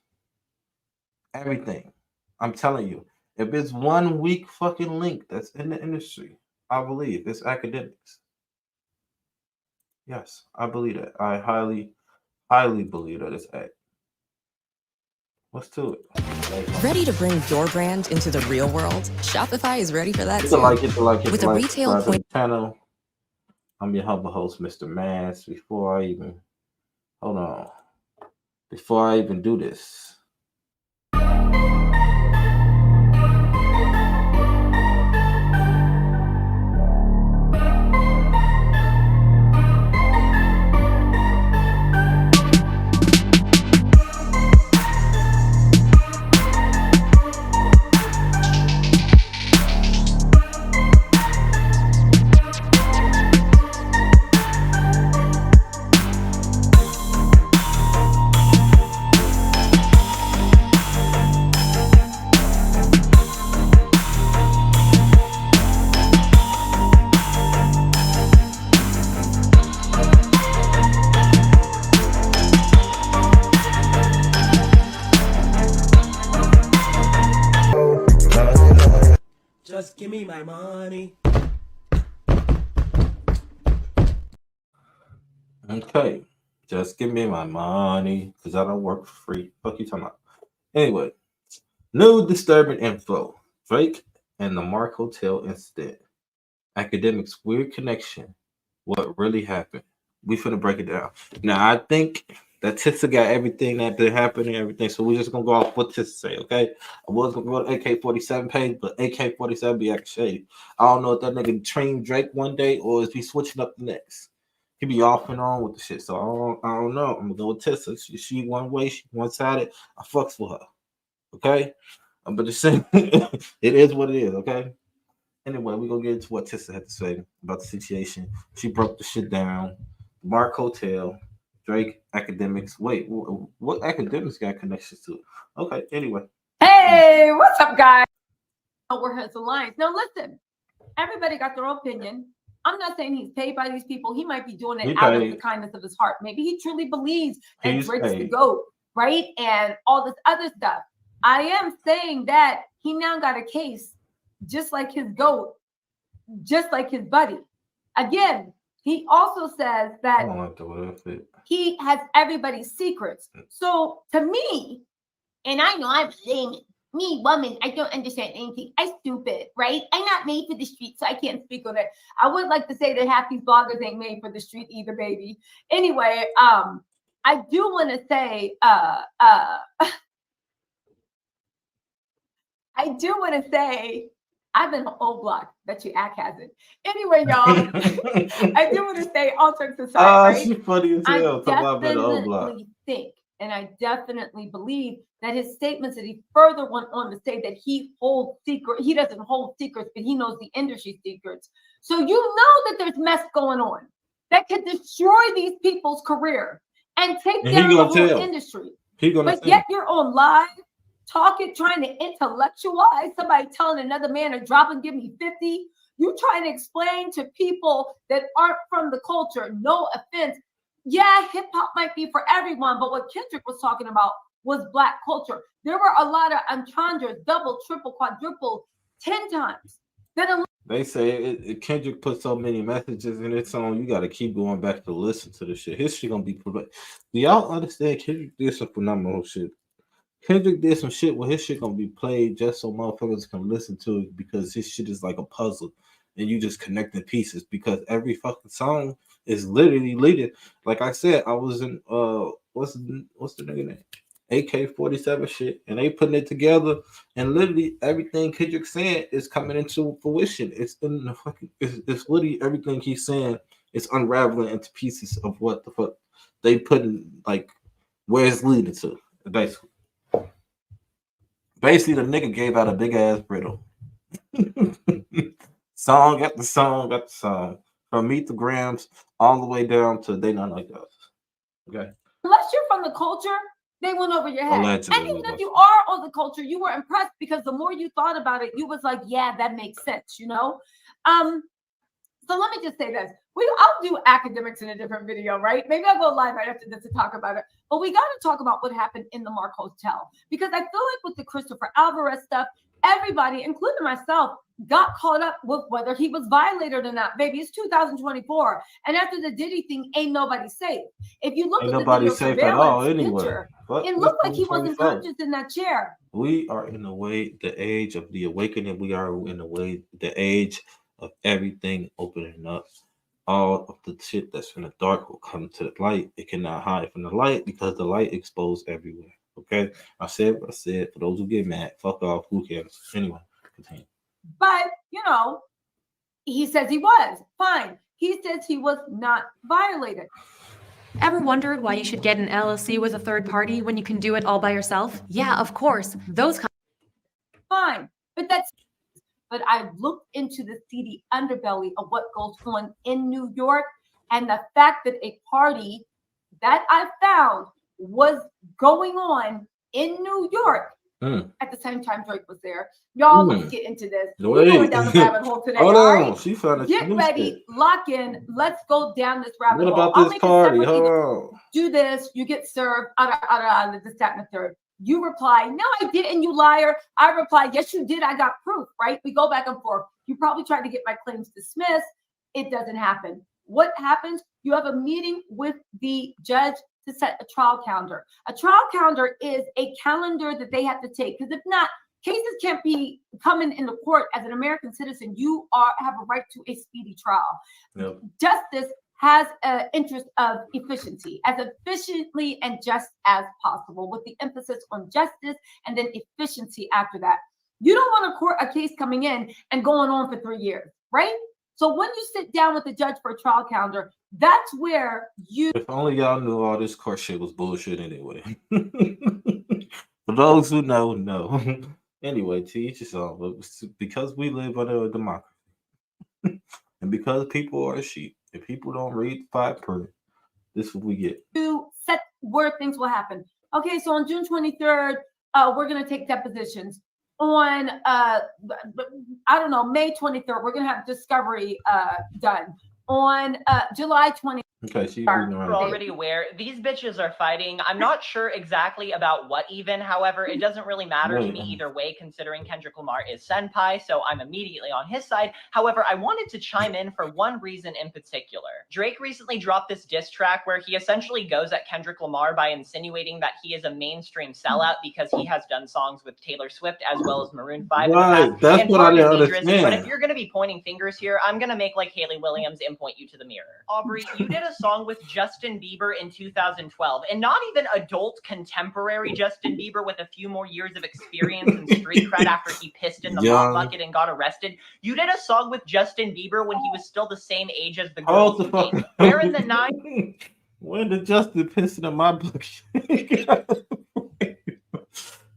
A: everything. I'm telling you, if it's one weak fucking link that's in the industry, I believe it's Akademiks. Yes, I believe that. I highly believe that it's Ack. Let's do it.
L: Ready to bring your brand into the real world? Shopify is ready for that too.
A: With a retail point channel. I'm your humble host, Mr. Mans. Before I even do this.
M: Just give me my money.
A: Okay. Just give me my money, because I don't work for free. Fuck you talking about. Anyway, new disturbing info. Drake and the Mark Hotel incident. Akademiks' weird connection. What really happened? We finna break it down. Now, I think that Tissa got everything that been happening, everything. So we're just gonna go off what Tissa say, okay? I was gonna go to AK-47 page, but AK-47 be acting shady. I don't know if that nigga trained Drake one day or is he switching up the next. He be off and on with the shit. So I don't know. I'm gonna go with Tissa. She one way, she one sided. I fucks with her. Okay? But just saying it is what it is, okay? Anyway, we're gonna get into what Tissa had to say about the situation. She broke the shit down. Mark Hotel, Drake, Akademiks. Wait, what Akademiks got connections to? Okay, anyway.
B: Hey, what's up, guys? We're his alliance. Now, listen, everybody got their own opinion. I'm not saying he's paid by these people. He might be doing it out of the kindness of his heart. Maybe he truly believes that Drake's the GOAT, right? And all this other stuff. I am saying that he now got a case just like his GOAT, just like his buddy. Again, he also says that he has everybody's secrets. So to me, and I know I'm saying me, woman, I don't understand anything. I'm stupid, right? I'm not made for the street, so I can't speak on it. I would like to say that half these bloggers ain't made for the street either, baby. Anyway, I do want to say, I do want to say, I've been an old block. Bet you Ack hasn't. Anyway, y'all, I do want to say all jokes aside, right?
A: She's funny as hell.
B: I definitely think, and I definitely believe that his statements that he further went on to say that he holds secret. He doesn't hold secrets, but he knows the industry secrets. So you know that there's mess going on that could destroy these people's career and take down the whole industry. But yet you're on live. Talking, trying to intellectualize somebody telling another man to drop and give me 50. You trying to explain to people that aren't from the culture, no offense. Yeah, hip hop might be for everyone, but what Kendrick was talking about was Black culture. There were a lot of entendres, double, triple, quadruple, 10 times.
A: They say Kendrick put so many messages in his song, you got to keep going back to listen to the shit. His shit gonna be. Do y'all understand? Kendrick did some phenomenal shit. Kendrick did some shit where his shit gonna be played just so motherfuckers can listen to it because his shit is like a puzzle and you just connecting pieces because every fucking song is literally leading. Like I said, I was in what's the nigga name? AK-47 shit, and they putting it together, and literally everything Kendrick saying is coming into fruition. It's in the fucking it's literally everything he's saying is unraveling into pieces of what the fuck they put in, like where it's leading to, basically. Basically, the nigga gave out a big ass riddle. Song after song after song. From Meet the Grams all the way down to They Not Like Us. Okay.
B: Unless you're from the culture, they went over your head.
A: Allegedly,
B: and even if you are on the culture, you were impressed because the more you thought about it, you was like, yeah, that makes sense, you know? So let me just say this. I'll do Akademiks in a different video, right? Maybe I'll go live right after this to talk about it. But we got to talk about what happened in the Mark Hotel. Because I feel like with the Christopher Alvarez stuff, everybody, including myself, got caught up with whether he was violated or not. Baby, it's 2024. And after the Diddy thing, ain't nobody safe. If you look at the video
A: safe at all,
B: picture, it looked like he wasn't conscious in that chair.
A: We are in the age of the awakening. We are in the age of everything opening up. All of the shit that's in the dark will come to the light. It cannot hide from the light because the light exposed everywhere. Okay? I said what I said. For those who get mad, fuck off. Who cares? Anyway, continue.
B: But, you know, he says he was. Fine. He says he was not violated.
N: Ever wondered why you should get an LLC with a third party when you can do it all by yourself? Yeah, of course.
B: Fine. But I looked into the seedy underbelly of what goes on in New York, and the fact that a party that I found was going on in New York at the same time Drake was there. Y'all, let's get into this. We're going down the rabbit hole today.
A: Hold on.
B: Right?
A: She found
B: Get ready, lock in. Let's go down this rabbit hole.
A: What about this party? Hold on.
B: Do this. You get served. This, that, and the third. You reply, no, I didn't, you liar. I reply, yes, you did. I got proof, right? We go back and forth. You probably tried to get my claims dismissed. It doesn't happen. What happens? You have a meeting with the judge to set a trial calendar. A trial calendar is a calendar that they have to take, because if not, cases can't be coming in the court as an American citizen. You have a right to a speedy trial. Yep. Justice has an interest of efficiency, as efficiently and just as possible, with the emphasis on justice and then efficiency after that. You don't want a case coming in and going on for 3 years, right? So when you sit down with the judge for a trial calendar, that's where you...
A: If only y'all knew all this court shit was bullshit anyway. For those who know. Anyway, to each his own. But because we live under a democracy, and because people are sheep, if people don't read the fine print, this is what we get.
B: To set where things will happen. Okay, so on June 23rd, we're going to take depositions. On, I don't know, May 23rd, we're going to have discovery done. On July 20th.
A: Okay, so
O: you're already aware these bitches are fighting. I'm not sure exactly about what even. However, it doesn't really matter to me either way, considering Kendrick Lamar is senpai, so I'm immediately on his side. However, I wanted to chime in for one reason in particular. Drake recently dropped this diss track where he essentially goes at Kendrick Lamar by insinuating that he is a mainstream sellout because he has done songs with Taylor Swift as well as Maroon 5 in the past.
A: That's
O: and
A: what I didn't understand.
O: But if you're going to be pointing fingers here, I'm going to make like Haley Williams and point you to the mirror. Aubrey, you did a song with Justin Bieber in 2012, and not even adult contemporary Justin Bieber with a few more years of experience and street cred after he pissed in the mop bucket and got arrested. You did a song with Justin Bieber when he was still the same age as the girls. Where in the 90s?
A: When did Justin piss in my bucket?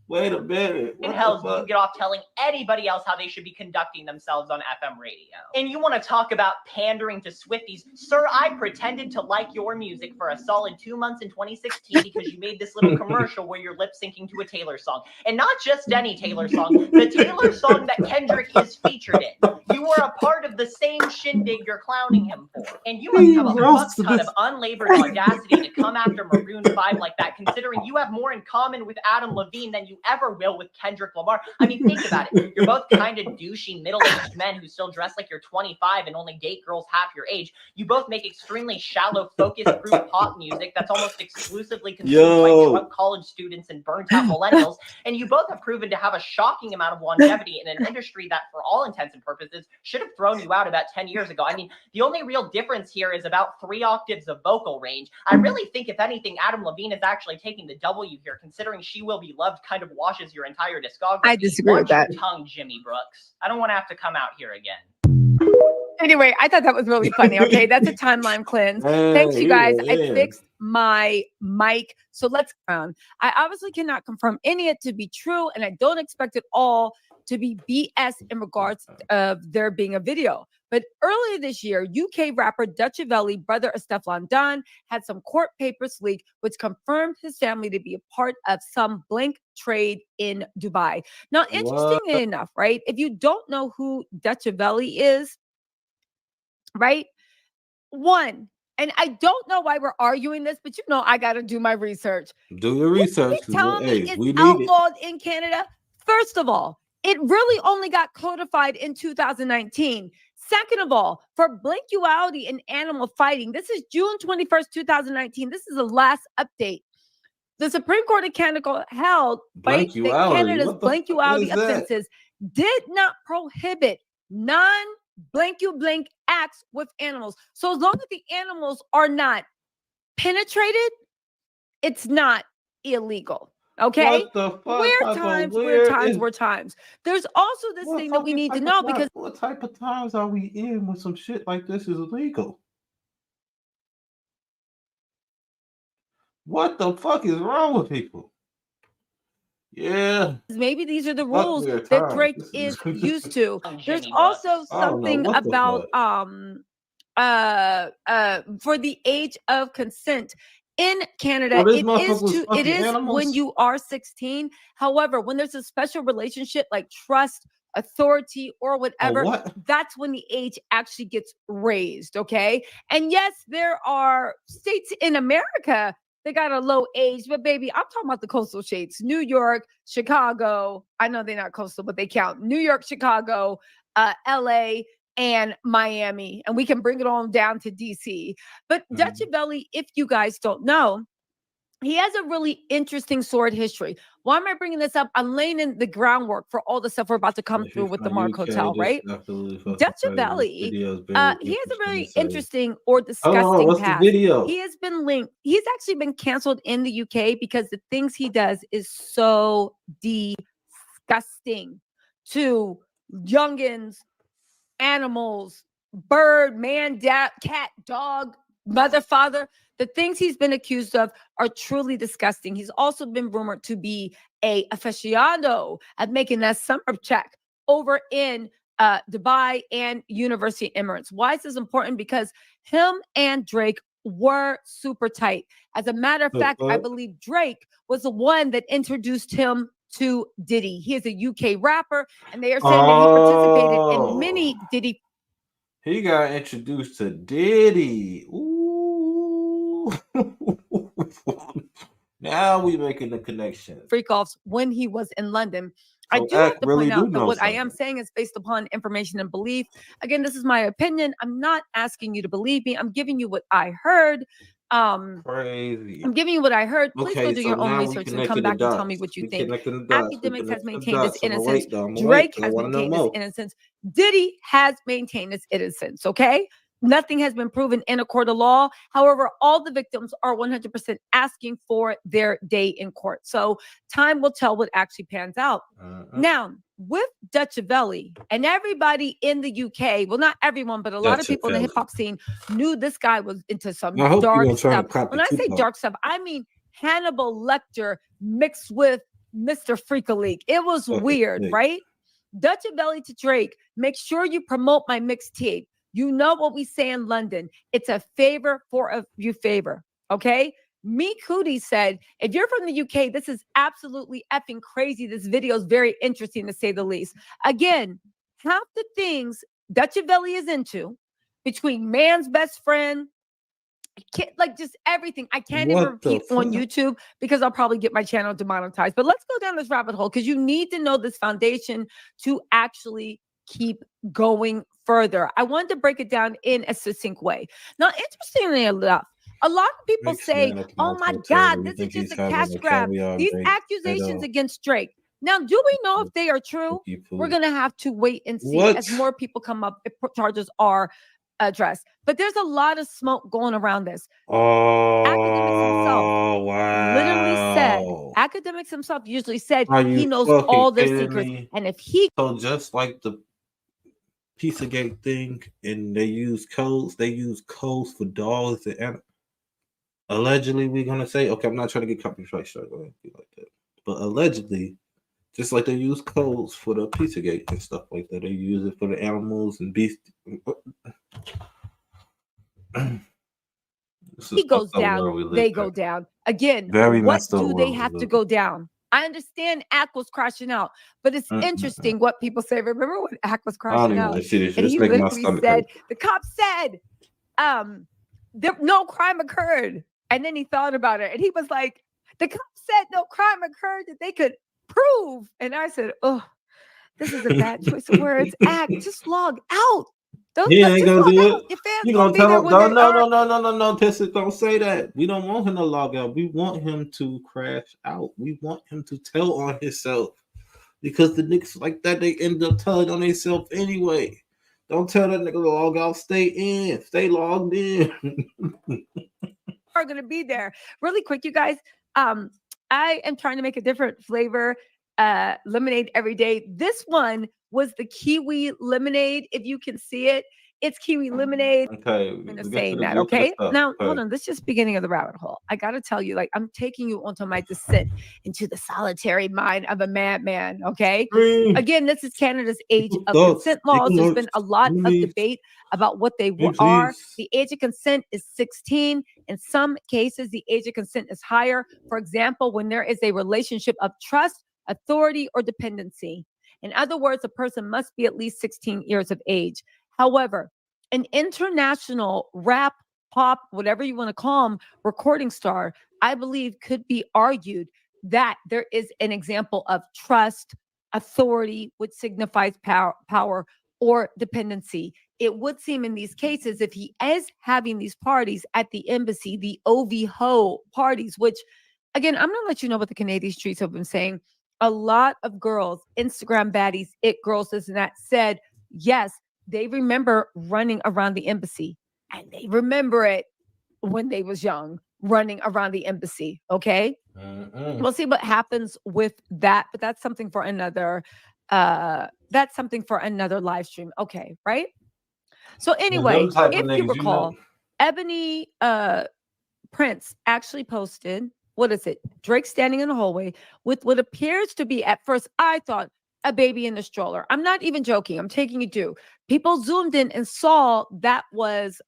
A: Wait a minute.
O: What the hell do you get off telling anybody else how they should be conducting themselves on FM radio? And you want to talk about pandering to Swifties? Sir, I pretended to like your music for a solid 2 months in 2016 because you made this little commercial where you're lip syncing to a Taylor song. And not just any Taylor song, the Taylor song that Kendrick is featured in. You were a part of the same shindig you're clowning him for. And you must have a fuck ton of unlabored audacity to come after Maroon 5 like that, considering you have more in common with Adam Levine than you ever will with Kendrick Lamar. I mean, think about it. You're both kind of douchey middle-aged men who still dress like you're 25 and only date girls half your age. You both make extremely shallow, focus-proof pop music that's almost exclusively consumed by drunk college students and burnt-out millennials. And you both have proven to have a shocking amount of longevity in an industry that, for all intents and purposes, should have thrown you out about 10 years ago. I mean, the only real difference here is about 3 octaves of vocal range. I really think, if anything, Adam Levine is actually taking the W here, considering She Will Be Loved kind of washes your entire discography.
B: I disagree with that.
O: Your tongue, Jimmy Brooks. I don't want to have to come out here again.
B: Anyway, I thought that was really funny. Okay, that's a timeline cleanse. Thanks, you guys. I fixed my mic. So let's go. I obviously cannot confirm any of it to be true, and I don't expect it all to be BS in regards of there being a video. But earlier this year, UK rapper Dutch Avelli, brother of Stefflon Don, had some court papers leaked, which confirmed his family to be a part of some blank trade in Dubai. Now, interestingly enough, right? If you don't know who Dutch Avelli is, right? One, and I don't know why we're arguing this, but you know I got to do my research.
A: Do your research.
B: Tell me it's outlawed in Canada. First of all, it really only got codified in 2019. Second of all, for blankuality in animal fighting, this is June 21st, 2019. This is the last update. The Supreme Court of Canada held that Canada's blankuality offenses did not prohibit non-blank acts with animals. So as long as the animals are not penetrated, it's not illegal. Okay?
A: What the fuck?
B: Weird times. There's also this thing that we need to know, because
A: what type of times are we in when some shit like this is illegal? What the fuck is wrong with people? Yeah.
B: Maybe these are the rules that Drake is used to. There's also something about for the age of consent. In Canada, it is when you are 16. However, when there's a special relationship like trust, authority, or whatever, that's when the age actually gets raised, okay? And yes, there are states in America that got a low age, but baby, I'm talking about the coastal states. New York, Chicago. I know they're not coastal, but they count. New York, Chicago, LA, and Miami, and we can bring it on down to DC. But Dutch Avelli, if you guys don't know, he has a really interesting sword history. Why am I bringing this up? I'm laying in the groundwork for all the stuff we're about to come through with the Mark Hotel, right? Dutchavelli, he has a very interesting or disgusting
A: what's
B: past.
A: the video?
B: He has been linked. He's actually been canceled in the UK because the things he does is so disgusting to youngins, animals, bird, man, cat, dog, mother, father. The things he's been accused of are truly disgusting. He's also been rumored to be a aficionado at making that summer check over in Dubai and University Emirates. Why is this important? Because him and Drake were super tight. As a matter of fact, I believe Drake was the one that introduced him to Diddy. He is a UK rapper, and they are saying that he participated in many Diddy.
A: He got introduced to Diddy. Ooh. Now we making the connection.
B: Freak offs when he was in London. So I do have to point out that what I am saying is based upon information and belief. Again, this is my opinion. I'm not asking you to believe me. I'm giving you what I heard.
A: Crazy.
B: I'm giving you what I heard. Please go do your own research and come back and tell me what you think. Akademiks has maintained his innocence. Drake has maintained his innocence. Diddy has maintained his innocence, okay? Nothing has been proven in a court of law. However, all the victims are 100% asking for their day in court. So time will tell what actually pans out. Now, with Dutchavelli and everybody in the UK, well, not everyone, but a lot of people in the hip hop scene knew this guy was into some dark stuff. When I say dark stuff, I mean Hannibal Lecter mixed with Mr. Freak-a-Leak. It was weird, right? Dutchavelli to Drake, make sure you promote my mixtape. You know what we say in London. It's a favor for a you favor. Okay. Meek Hootie said, if you're from the UK, this is absolutely effing crazy. This video is very interesting to say the least. Again, half the things Dutchavelli is into between man's best friend, like just everything. I can't even repeat on YouTube because I'll probably get my channel demonetized. But let's go down this rabbit hole because you need to know this foundation to actually keep going further. I wanted to break it down in a succinct way. Now, interestingly enough, a lot of people say, oh my God, this is just a cash grab. These accusations against Drake. Now, do we know if they are true? We're going to have to wait and see as more people come up if charges are addressed. But there's a lot of smoke going around this. Akademiks himself usually said he knows all their secrets. And if he...
A: So just like the Pizzagate thing, and they use codes for dogs and allegedly, we're gonna say, okay, I'm not trying to get copyright strike or anything like that, but allegedly, just like they use codes for the Pizzagate and stuff like that, they use it for the animals and beasts.
B: He goes down, they go down. Again, what do they have to go down? I understand Ak was crashing out, but it's interesting what people say. Remember when Ak was crashing out? And he literally said, the cop said, no crime occurred. And then he thought about it and he was like, the cop said no crime occurred that they could prove. And I said, oh, this is a bad choice of words. Ak, just log out.
A: He ain't gonna do it. You gonna tell him? No. Tessie, don't say that. We don't want him to log out. We want him to crash out. We want him to tell on himself because the niggas like that they end up telling on themselves anyway. Don't tell that nigga to log out. Stay in. Stay logged in.
B: Are gonna be there really quick, you guys. I am trying to make a different flavor lemonade every day. This one was the kiwi lemonade. If you can see it, it's kiwi lemonade.
A: Okay,
B: I'm gonna say that. Okay, now hold on. This is just beginning of the rabbit hole. I gotta tell you, like I'm taking you onto my descent into the solitary mind of a madman. Okay, again, this is Canada's age of consent laws. There's been a lot of debate about what they are. The age of consent is 16. In some cases, the age of consent is higher. For example, when there is a relationship of trust, authority, or dependency. In other words, a person must be at least 16 years of age. However, an international rap, pop, whatever you want to call them, recording star, I believe could be argued that there is an example of trust, authority, which signifies power or dependency. It would seem in these cases, if he is having these parties at the embassy, the OV-ho parties, which again, I'm gonna let you know what the Canadian streets have been saying. A lot of girls, Instagram baddies, it girls, this and that, said yes, they remember running around the embassy, and they remember it when they was young, running around the embassy. Okay, we'll see what happens with that, but that's something for another. That's something for another live stream. Okay, right? So anyway, if you recall, Ebony Prince actually posted, what is it? Drake standing in the hallway with what appears to be, at first, I thought, a baby in the stroller. I'm not even joking. I'm taking it to. People zoomed in and saw that was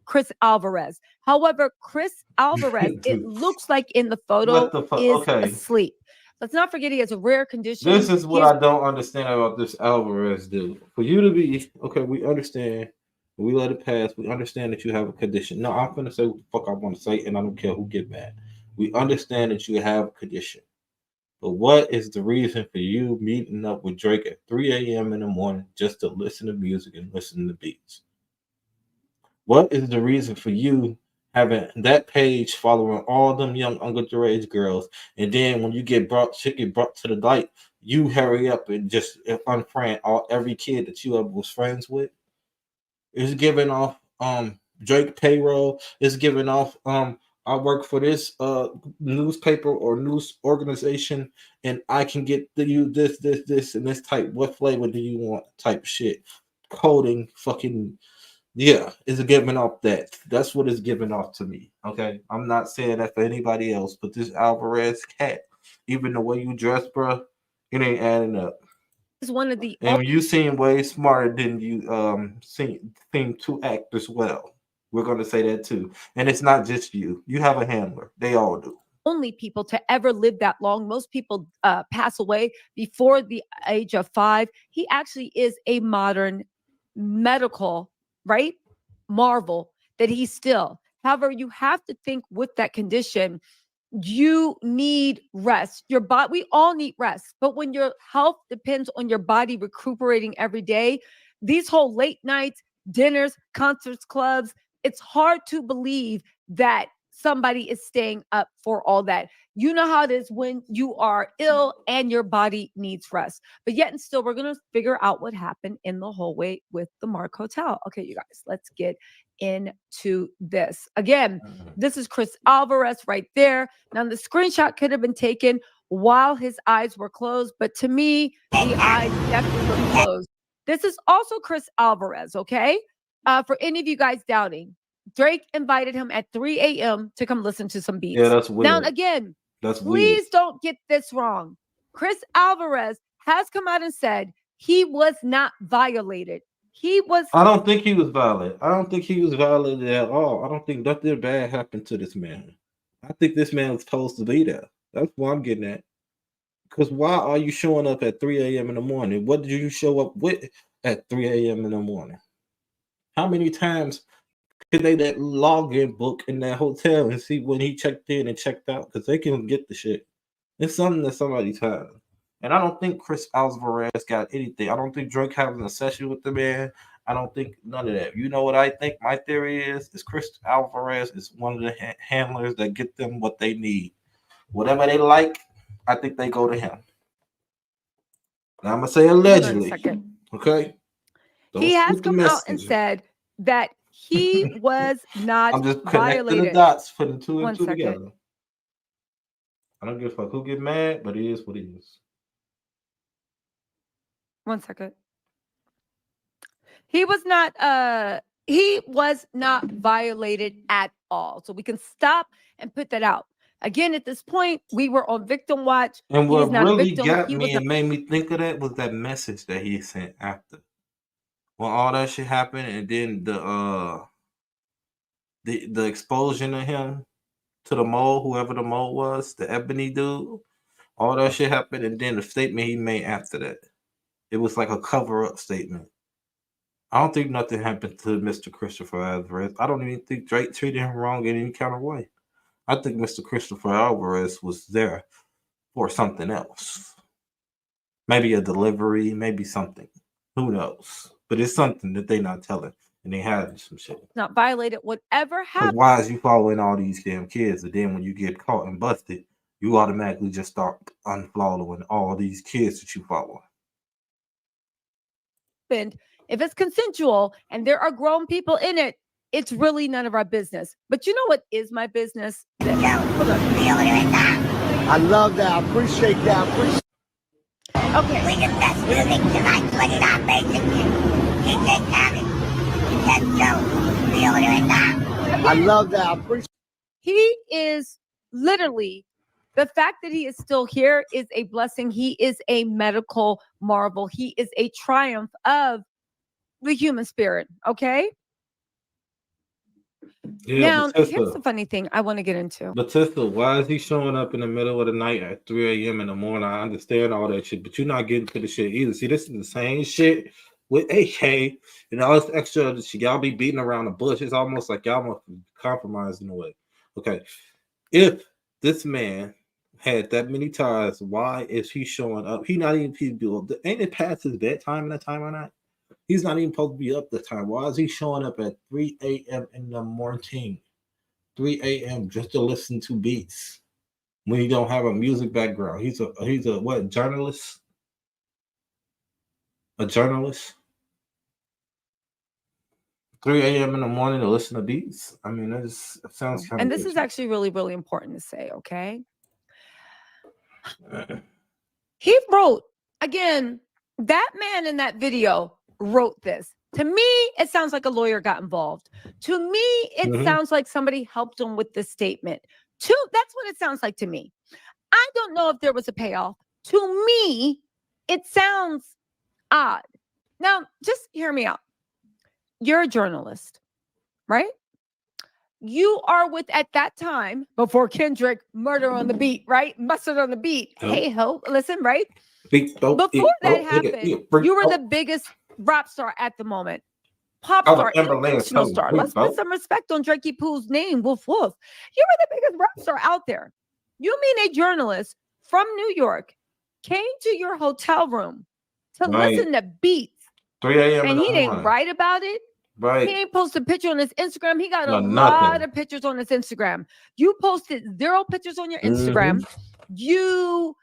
B: Chris Alvarez. However, Chris Alvarez, it looks like in the photo, is asleep. Let's not forget he has a rare condition.
A: This is what I don't understand about this Alvarez dude. For you to be, okay, we understand. We let it pass. We understand that you have a condition. No, I'm going to say what the fuck I want to say, and I don't care who get mad. We understand that you have a condition. But what is the reason for you meeting up with Drake at 3 a.m. in the morning just to listen to music and listen to beats? What is the reason for you having that page following all them young underage girls, and then when you get brought to the light, you hurry up and just unfriend every kid that you ever was friends with? It's giving off Drake payroll. It's giving off I work for this newspaper or news organization, and I can get you this, and this type. What flavor do you want? Type shit. Coding, fucking, yeah. It's giving off that. That's what it's giving off to me. Okay, I'm not saying that for anybody else, but this Alvarez cat, even the way you dress, bro, it ain't adding up.
B: Is one of the,
A: and you seem way smarter than you seem to act as well. We're going to say that too. And it's not just you. You have a handler. They all do.
B: Only people to ever live that long. Most people pass away before the age of 5. He actually is a modern medical, right? Marvel that he's still. However, you have to think with that condition, you need rest. Your body, we all need rest. But when your health depends on your body recuperating every day, these whole late nights, dinners, concerts, clubs, it's hard to believe that somebody is staying up for all that. You know how it is when you are ill and your body needs rest. But yet and still, we're going to figure out what happened in the hallway with the Mark Hotel. Okay, you guys, let's get into this. Again, this is Chris Alvarez right there. Now, the screenshot could have been taken while his eyes were closed, but to me, the eyes definitely were closed. This is also Chris Alvarez, okay? For any of you guys doubting, Drake invited him at 3 a.m. to come listen to some beats.
A: Yeah, that's weird.
B: Now, again,
A: that's
B: please
A: weird.
B: Don't get this wrong. Chris Alvarez has come out and said he was not violated.
A: I don't think he was violated. I don't think he was violated at all. I don't think nothing bad happened to this man. I think this man was supposed to be there. That's what I'm getting at. Because why are you showing up at 3 a.m. in the morning? What did you show up with at 3 a.m. in the morning? How many times could they that login book in that hotel and see when he checked in and checked out? Because they can get the shit. It's something that somebody's having. And I don't think Chris Alvarez got anything. I don't think Drake having a session with the man. I don't think none of that. You know what I think? My theory is Chris Alvarez is one of the handlers that get them what they need. Whatever they like, I think they go to him. Now I'm going to say allegedly. Okay?
B: He has come out and said that he was not
A: I'm just
B: violated.
A: connecting the dots, putting two and two together. I don't give a fuck who get mad, but it is what it is.
B: 1 second. He was not violated at all. So we can stop and put that out. Again, at this point, we were on victim watch.
A: And what really got me and made me think of that was that message that he sent after. When all that shit happened, and then the expulsion of him to the mole, whoever the mole was, the ebony dude, all that shit happened, and then the statement he made after that. It was like a cover-up statement. I don't think nothing happened to Mr. Christopher Alvarez. I don't even think Drake treated him wrong in any kind of way. I think Mr. Christopher Alvarez was there for something else. Maybe a delivery, maybe something. Who knows? But it's something that they're not telling. and they had some shit.
B: Not violated. Whatever happened.
A: Why is you following all these damn kids, and then when you get caught and busted, you automatically just start unfollowing all these kids that you follow?
B: If it's consensual and there are grown people in it, it's really none of our business. But you know what is my business?
C: I love that. I appreciate that.
B: Okay.
P: We the best music tonight, but it's not basic. DJ Akademiks.
C: I love that. I appreciate.
B: He is literally, the fact that he is still here is a blessing. He is a medical marvel. He is a triumph of the human spirit. Okay.
A: Yeah,
B: now, here's the funny thing I want to get into.
A: Batista, why is he showing up in the middle of the night at 3 a.m. in the morning? I understand all that shit, but you're not getting to the shit either. See, this is the same shit with AK and all this extra shit. Y'all be beating around the bush. It's almost like y'all must be compromised in a way. Okay. If this man had that many ties, why is he showing up? He not even people. Ain't it past his bedtime in that time or not? He's not even supposed to be up the time. Why is he showing up at 3 a.m. in the morning? 3 a.m. just to listen to beats when he don't have a music background. He's a what, journalist? A journalist? 3 a.m. in the morning to listen to beats? I mean, it sounds kind of.
B: And this is actually really, really important to say, okay? He wrote, again, that man in that video wrote this. To me, it sounds like a lawyer got involved. To me, it sounds like somebody helped him with the statement. That's what it sounds like to me. I don't know if there was a payoff. To me, it sounds odd. Now, just hear me out. You're a journalist, right? You are with, at that time, before Kendrick, Murder on the Beat, right? Mustard on the Beat. Hey, ho, listen, right? Before that happened, you were the biggest rap star at the moment. Pop star, international star. Let's put some respect on Drakey Pooh's name. Woof, woof. You were the biggest rap star out there. You mean a journalist from New York came to your hotel room to listen to beats
A: 3 a.m.
B: and he didn't write about it?
A: Right.
B: He ain't posted a picture on his Instagram. He got a lot of pictures on his Instagram. You posted 0 pictures on your Instagram. You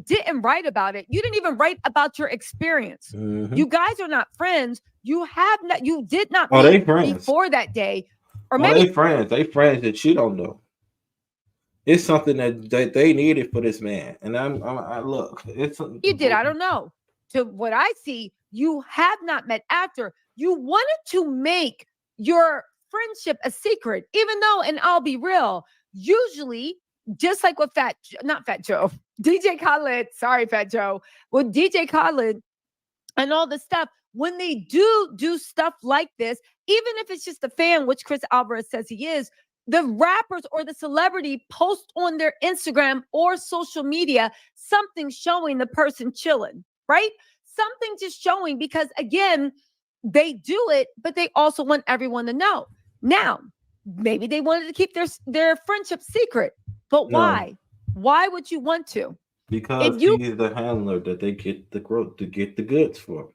B: didn't write about it. You didn't even write about your experience. You guys are not friends. You have not. You did not meet before that day, or maybe
A: they friends. They friends that you don't know. It's something that they needed for this man, and I look. It's
B: you did. I don't know. To what I see, you have not met after. You wanted to make your friendship a secret, even though, and I'll be real, usually, just like with DJ Khaled, sorry, Fat Joe, with DJ Khaled and all this stuff, when they do stuff like this, even if it's just a fan, which Chris Alvarez says he is, the rappers or the celebrity post on their Instagram or social media something showing the person chilling, right? Something just showing, because again, they do it, but they also want everyone to know. Now, maybe they wanted to keep their friendship secret, but why? Why would you want to?
A: Because he's the handler that they get the growth to get the goods for.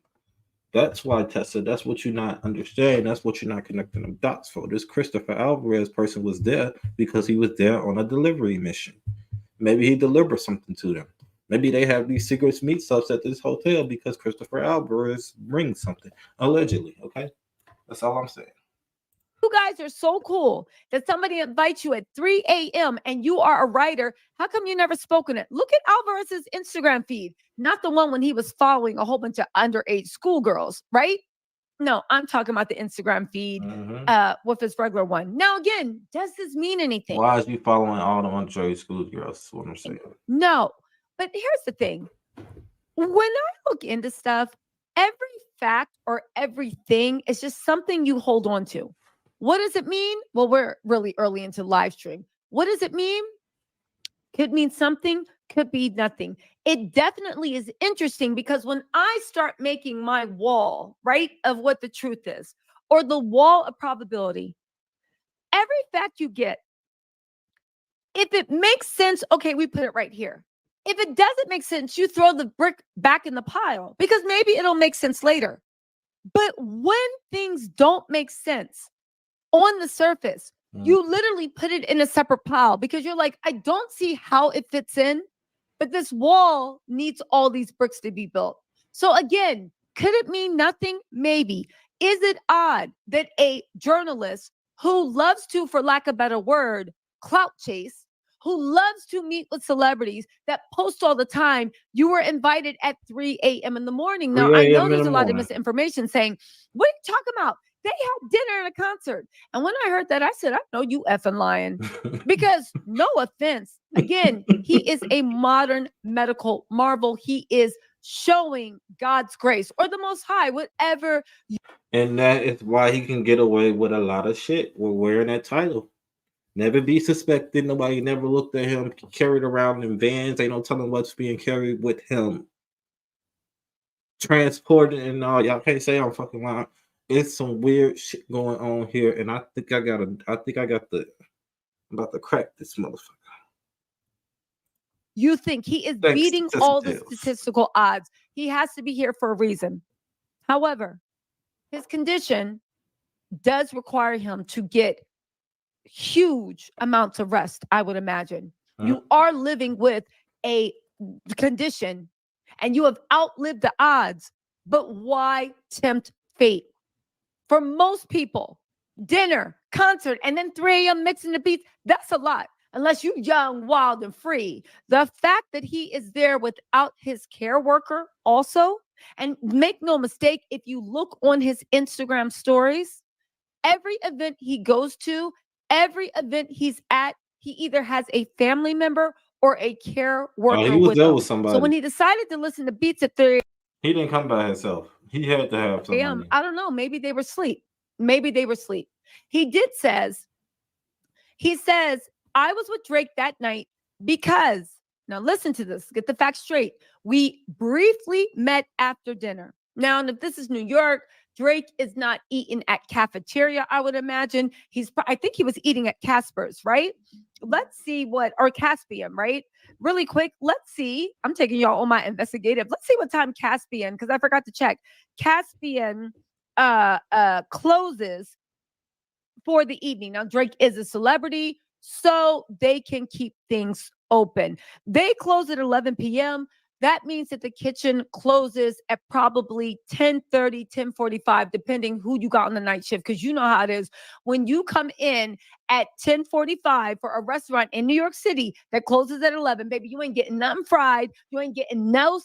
A: That's why, Tessa. That's what you're not understanding. That's what you're not connecting the dots for. This Christopher Alvarez person was there because he was there on a delivery mission. Maybe he delivered something to them. Maybe they have these secret meetups at this hotel because Christopher Alvarez brings something, allegedly. Okay, that's all I'm saying.
B: You guys are so cool that somebody invites you at 3 a.m. and you are a writer. How come you never spoken it? Look at Alvarez's Instagram feed, not the one when he was following a whole bunch of underage schoolgirls, right? No, I'm talking about the Instagram feed with his regular one. Now, again, does this mean anything?
A: Why is you following all the underage schoolgirls? That's what I'm saying.
B: No, but here's the thing. When I look into stuff, every fact or everything is just something you hold on to. What does it mean? Well, we're really early into live stream. What does it mean? Could mean something, could be nothing. It definitely is interesting because when I start making my wall, right, of what the truth is, or the wall of probability, every fact you get, if it makes sense, okay, we put it right here. If it doesn't make sense, you throw the brick back in the pile because maybe it'll make sense later. But when things don't make sense on the surface, you literally put it in a separate pile because you're like, I don't see how it fits in, but this wall needs all these bricks to be built. So again, could it mean nothing? Maybe. Is it odd that a journalist who loves to, for lack of a better word, clout chase, who loves to meet with celebrities that post all the time, you were invited at 3 a.m. in the morning? Now, I know there's a lot of misinformation saying, what are you talking about? They had dinner and a concert. And when I heard that, I said, I know you effing lying. Because no offense, again, he is a modern medical marvel. He is showing God's grace or the Most High, whatever.
A: And that is why he can get away with a lot of shit with wearing that title. Never be suspected. Nobody never looked at him carried around in vans. Ain't no telling what's being carried with him. Transported and all. Y'all can't say I'm fucking lying. It's some weird shit going on here, and I'm about to crack this motherfucker.
B: You think he is beating all the statistical odds. He has to be here for a reason. However, his condition does require him to get huge amounts of rest, I would imagine. You are living with a condition and you have outlived the odds, but why tempt fate? For most people, dinner, concert, and then 3 a.m. mixing the beats, that's a lot. Unless you're young, wild, and free. The fact that he is there without his care worker also, and make no mistake, if you look on his Instagram stories, every event he goes to, every event he's at, he either has a family member or a care worker
A: he was
B: with
A: there
B: him.
A: with somebody.
B: So when he decided to listen to beats at 3
A: he didn't come by himself. He had to have somebody.
B: I don't know. Maybe they were asleep. He says, I was with Drake that night because, now listen to this, get the facts straight. We briefly met after dinner. Now, and if this is New York, Drake is not eating at cafeteria, I would imagine. I think he was eating at Casper's, right? Let's see or Caspian, right? Really quick, let's see. I'm taking y'all on my investigative. Let's see what time Caspian, because I forgot to check. Caspian closes for the evening. Now, Drake is a celebrity, so they can keep things open. They close at 11 p.m. That means that the kitchen closes at probably 10:30, 10:45, depending who you got on the night shift. Because you know how it is. When you come in at 10:45 for a restaurant in New York City that closes at 11, baby, you ain't getting nothing fried. You ain't getting nothing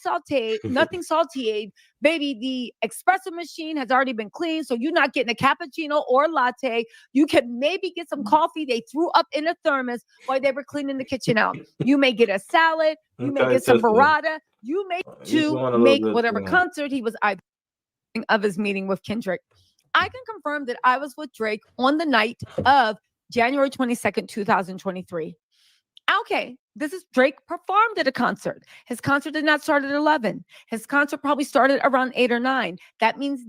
B: sauteed. Baby, the espresso machine has already been cleaned, so you're not getting a cappuccino or a latte. You can maybe get some coffee they threw up in a thermos while they were cleaning the kitchen out. You may get a salad. You may get some burrata. You may make whatever concert he was either of his meeting with Kendrick. I can confirm that I was with Drake on the night of January 22nd, 2023. Okay, this is Drake performed at a concert. His concert did not start at 11. His concert probably started around 8 or 9. That means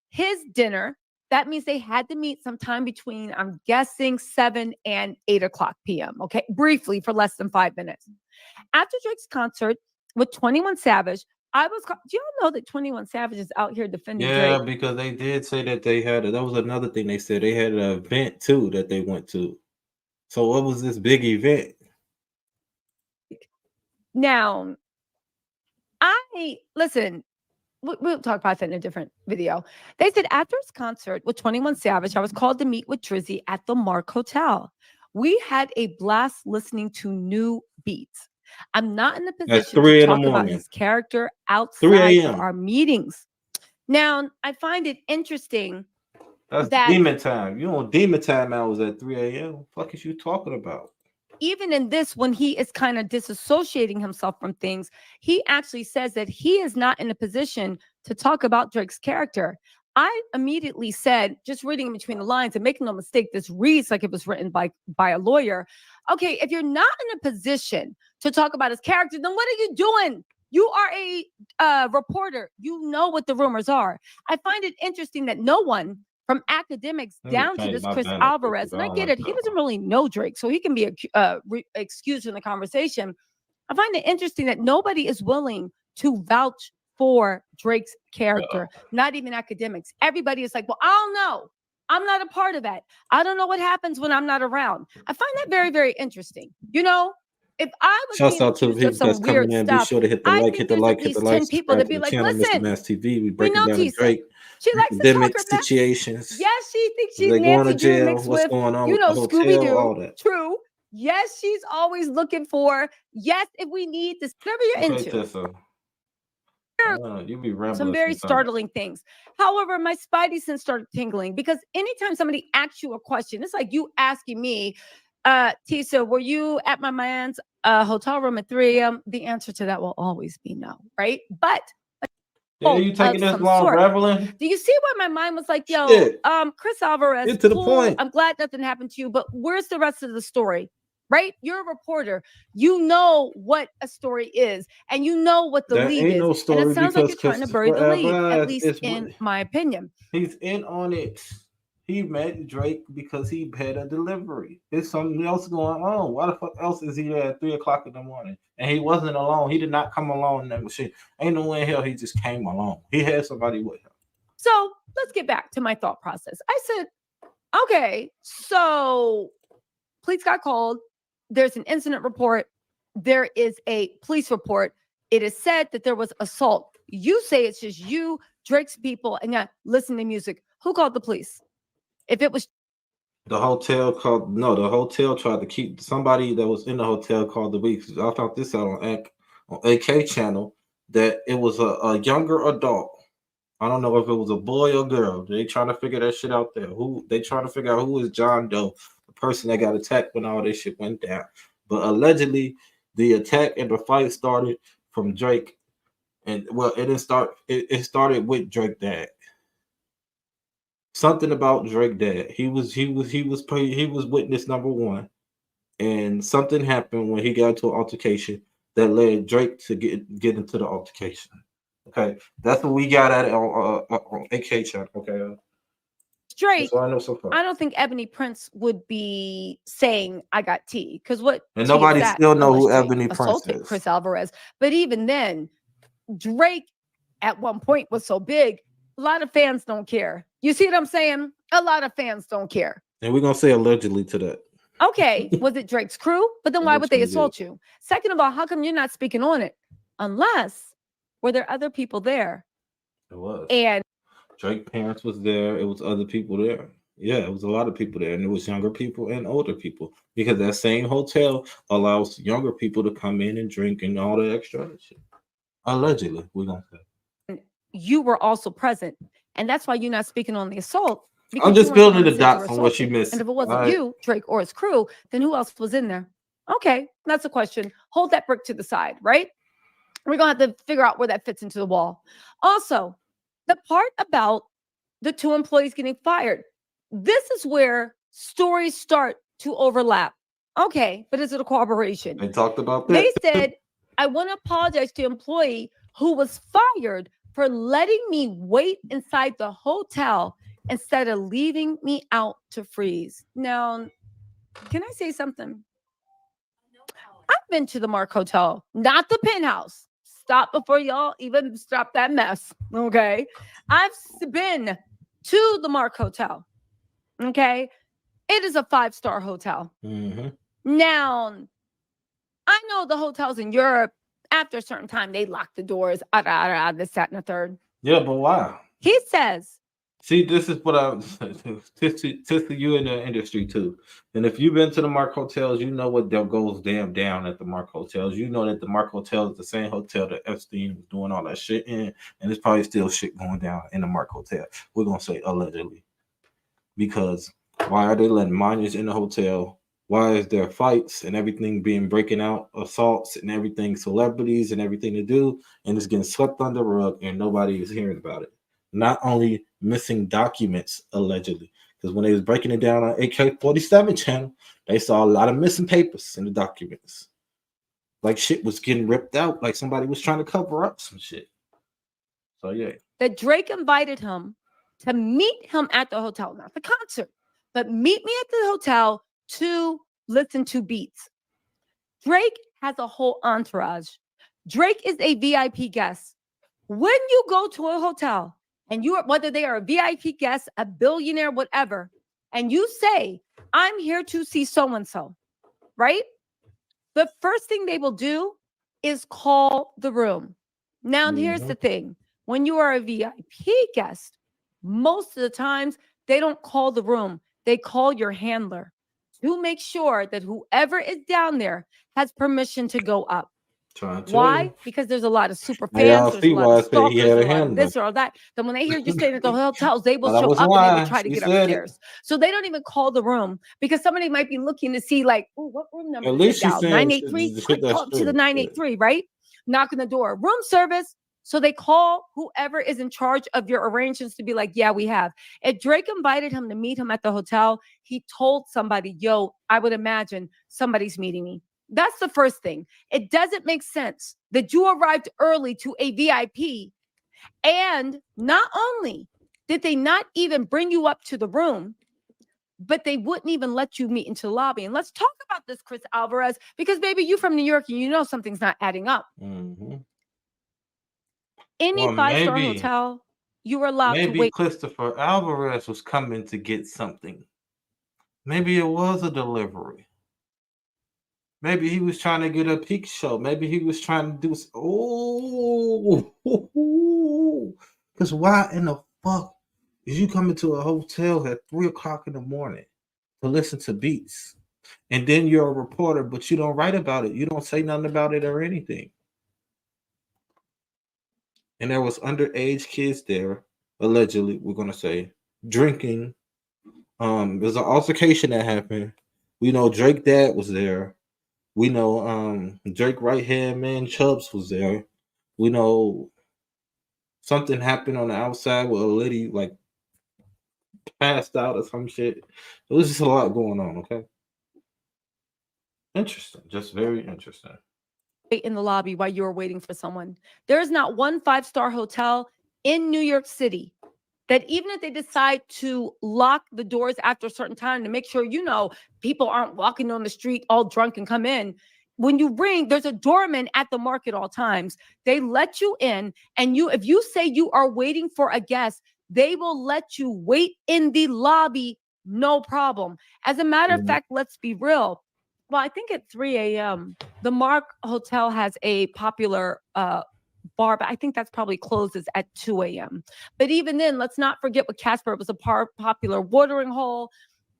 B: his dinner, that means they had to meet sometime between, I'm guessing, 7 and 8 o'clock p.m. Okay, briefly for less than 5 minutes. After Drake's concert with 21 Savage, do y'all know that 21 Savage is out here defending Drake?
A: Yeah, because they did say that they had that was another thing they said. They had an event too that they went to. So what was this big event?
B: Now, we'll talk about that in a different video. They said after his concert with 21 Savage, I was called to meet with Drizzy at the Mark Hotel. We had a blast listening to new beats. I'm not in the position to talk about his character outside of our meetings. Now, I find it interesting.
A: That's demon time. You know, demon time hours at 3 a.m. What the fuck is you talking about?
B: Even in this, when he is kind of disassociating himself from things, he actually says that he is not in a position to talk about Drake's character. I immediately said, just reading in between the lines and making no mistake, this reads like it was written by a lawyer. Okay, if you're not in a position to talk about his character, then what are you doing? You are a reporter. You know what the rumors are. I find it interesting that no one from Akademiks down to this Chris Alvarez, and I get it, he doesn't really know Drake, so he can be excused in the conversation. I find it interesting that nobody is willing to vouch for Drake's character, not even academics. Everybody is like, well, I don't know. I'm not a part of that. I don't know what happens when I'm not around. I find that very, very interesting. You know, if I was
A: Shouts
B: being
A: out to the
B: accused of
A: people
B: some
A: that's
B: weird
A: coming in. Be
B: stuff,
A: sure to hit the
B: I
A: like,
B: think
A: hit the
B: there's
A: like,
B: at
A: hit the
B: least
A: like,
B: 10 people
A: subscribe
B: that
A: to
B: be
A: the
B: like,
A: channel, Mr.
B: listen,
A: Mass TV. We
B: we
A: breaking
B: know
A: down the
B: Tisa.
A: Drake
B: She likes to talk
A: academic
B: her mess.
A: situations.
B: Yes, she thinks
A: Is
B: she's
A: they going to
B: Nancy Drew
A: jail?
B: mixed
A: What's
B: with,
A: going on
B: you
A: with
B: know,
A: the
B: Scooby
A: hotel? All
B: Doo.
A: that.
B: True. Yes, she's always looking for, yes, if we need this, whatever you're
A: Okay,
B: into.
A: Tessa. You be rambling
B: Some very
A: sometimes.
B: startling things. However, my spidey sense started tingling because anytime somebody asks you a question, it's like you asking me, Tisa, were you at my man's hotel room at 3 a.m.? The answer to that will always be no, right? But
A: Yeah, you taking this long rambling?
B: do you see why my mind was like, yo,
A: Shit.
B: Chris Alvarez,
A: Get to the
B: cool,
A: point.
B: I'm glad nothing happened to you, but where's the rest of the story? Right? You're a reporter. You know what a story is, and you know what the
A: There
B: lead
A: ain't
B: is.
A: no story
B: and it sounds like
A: because
B: you're trying to bury the
A: Christopher
B: lead, at
A: Alvarez
B: least
A: is
B: in my opinion.
A: He's in on it. He met Drake because he had a delivery. There's something else going on. Why the fuck else is he there at 3 o'clock in the morning? And he wasn't alone. He did not come alone in that machine. Ain't no way in hell he just came alone. He had somebody with him.
B: So let's get back to my thought process. I said, okay, so police got called. There's an incident report. There is a police report. It is said that there was assault. You say it's just you, Drake's people, and yeah, listen to music. Who called the police? If it was
A: the hotel called, no, the hotel tried to keep somebody that was in the hotel called the week. I found this out on AK channel that it was a younger adult. I don't know if it was a boy or girl. They trying to figure that shit out there. Who they trying to figure out who is John Doe, the person that got attacked when all this shit went down. But allegedly, the attack and the fight started from Drake, and well, it didn't start. It started with Drake dad. Something about Drake dad. He was witness number one, and something happened when he got into an altercation that led Drake to get into the altercation. Okay, that's what we got at it on AK channel. Okay,
B: Drake,
A: so I know so far.
B: I don't think Ebony Prince would be saying I got tea because what?
A: And nobody still know who
B: Drake
A: Ebony Prince
B: assaulted
A: is.
B: Chris Alvarez, but even then, Drake at one point was so big, a lot of fans don't care. You see what I'm saying? A lot of fans don't care.
A: And we're gonna say allegedly to that.
B: Okay, was it Drake's crew? But then why would they assault you? Second of all, how come you're not speaking on it? Unless were there other people there?
A: It was.
B: And
A: Drake parents was there. It was other people there. Yeah, it was a lot of people there, and it was younger people and older people because that same hotel allows younger people to come in and drink and all the extra shit. Allegedly, we're gonna say.
B: You were also present, and that's why you're not speaking on the assault.
A: I'm just building the dots on what she missed.
B: And if it wasn't you, Drake, or his crew, then who else was in there? Okay, that's a question. Hold that brick to the side, right? We're going to have to figure out where that fits into the wall. Also, the part about the 2 employees getting fired, this is where stories start to overlap. Okay, but is it a corroboration?
A: They talked about that.
B: They said, I want to apologize to the employee who was fired for letting me wait inside the hotel instead of leaving me out to freeze. Now, can I say something? I've been to the Mark Hotel, not the Penthouse. Stop before y'all even stop that mess, okay? I've been to the Mark Hotel, okay? It is a 5-star hotel.
A: Mm-hmm.
B: Now, I know the hotels in Europe, after a certain time, they lock the doors, this, that, and the third.
A: Yeah, but why?
B: He says.
A: See, this is what I'm to you in the industry too. And if you've been to the Mark Hotels, you know what goes down at the Mark Hotels. You know that the Mark Hotel is the same hotel that Epstein was doing all that shit in, and there's probably still shit going down in the Mark Hotel. We're gonna say allegedly, because why are they letting minors in the hotel? Why is there fights and everything being breaking out, assaults and everything, celebrities and everything to do, and it's getting swept under the rug and nobody is hearing about it? Not only missing documents, allegedly, because when they was breaking it down on AK-47 channel, they saw a lot of missing papers in the documents. Like shit was getting ripped out, like somebody was trying to cover up some shit. So yeah.
B: That Drake invited him to meet him at the hotel, not the concert, but meet me at the hotel to listen to beats. Drake has a whole entourage. Drake is a VIP guest. When you go to a hotel and you are, whether they are a VIP guest, a billionaire, whatever, and you say, I'm here to see so-and-so, right? The first thing they will do is call the room. Now, here's the thing. When you are a VIP guest, most of the times they don't call the room. They call your handler to make sure that whoever is down there has permission to go up. Why? Because there's a lot of super fans, there's a lot of stalkers, there's a lot of this or that. Then when they hear you staying at the hotels, they will show up and they will try to get upstairs. So they don't even call the room because somebody might be looking to see, like, oh, what room number
A: At
B: is
A: least
B: it
A: she's
B: down? 983? Call up to the 983, right? Knock on the door. Room service. So they call whoever is in charge of your arrangements to be like, yeah, we have. If Drake invited him to meet him at the hotel, he told somebody, yo, I would imagine somebody's meeting me. That's the first thing. It doesn't make sense that you arrived early to a VIP and not only did they not even bring you up to the room, but they wouldn't even let you meet into the lobby. And let's talk about this, Chris Alvarez, because baby, you from New York and you know something's not adding up. Any five-star hotel, you were allowed to wait.
A: Maybe Christopher Alvarez was coming to get something. Maybe it was a delivery. Maybe he was trying to get a peak show. Maybe he was trying to do. Because why in the fuck is you coming to a hotel at 3 o'clock in the morning to listen to beats? And then you're a reporter, but you don't write about it. You don't say nothing about it or anything. And there was underage kids there, allegedly, we're going to say, drinking. There's an altercation that happened. We know Drake dad was there. We know Drake right-hand man Chubbs was there. We know something happened on the outside where a lady like passed out or some shit. It was just a lot going on, okay? Interesting. Just very interesting.
B: In the lobby while you were waiting for someone. There is not one five-star hotel in New York City that even if they decide to lock the doors after a certain time to make sure, you know, people aren't walking on the street all drunk and come in. When you ring, there's a doorman at the market all times. They let you in, and if you say you are waiting for a guest, they will let you wait in the lobby, no problem. As a matter of fact, let's be real. Well, I think at 3 a.m., the Mark Hotel has a popular bar, but I think that's probably closes at 2 a.m. But even then, let's not forget what Casper was a popular watering hole.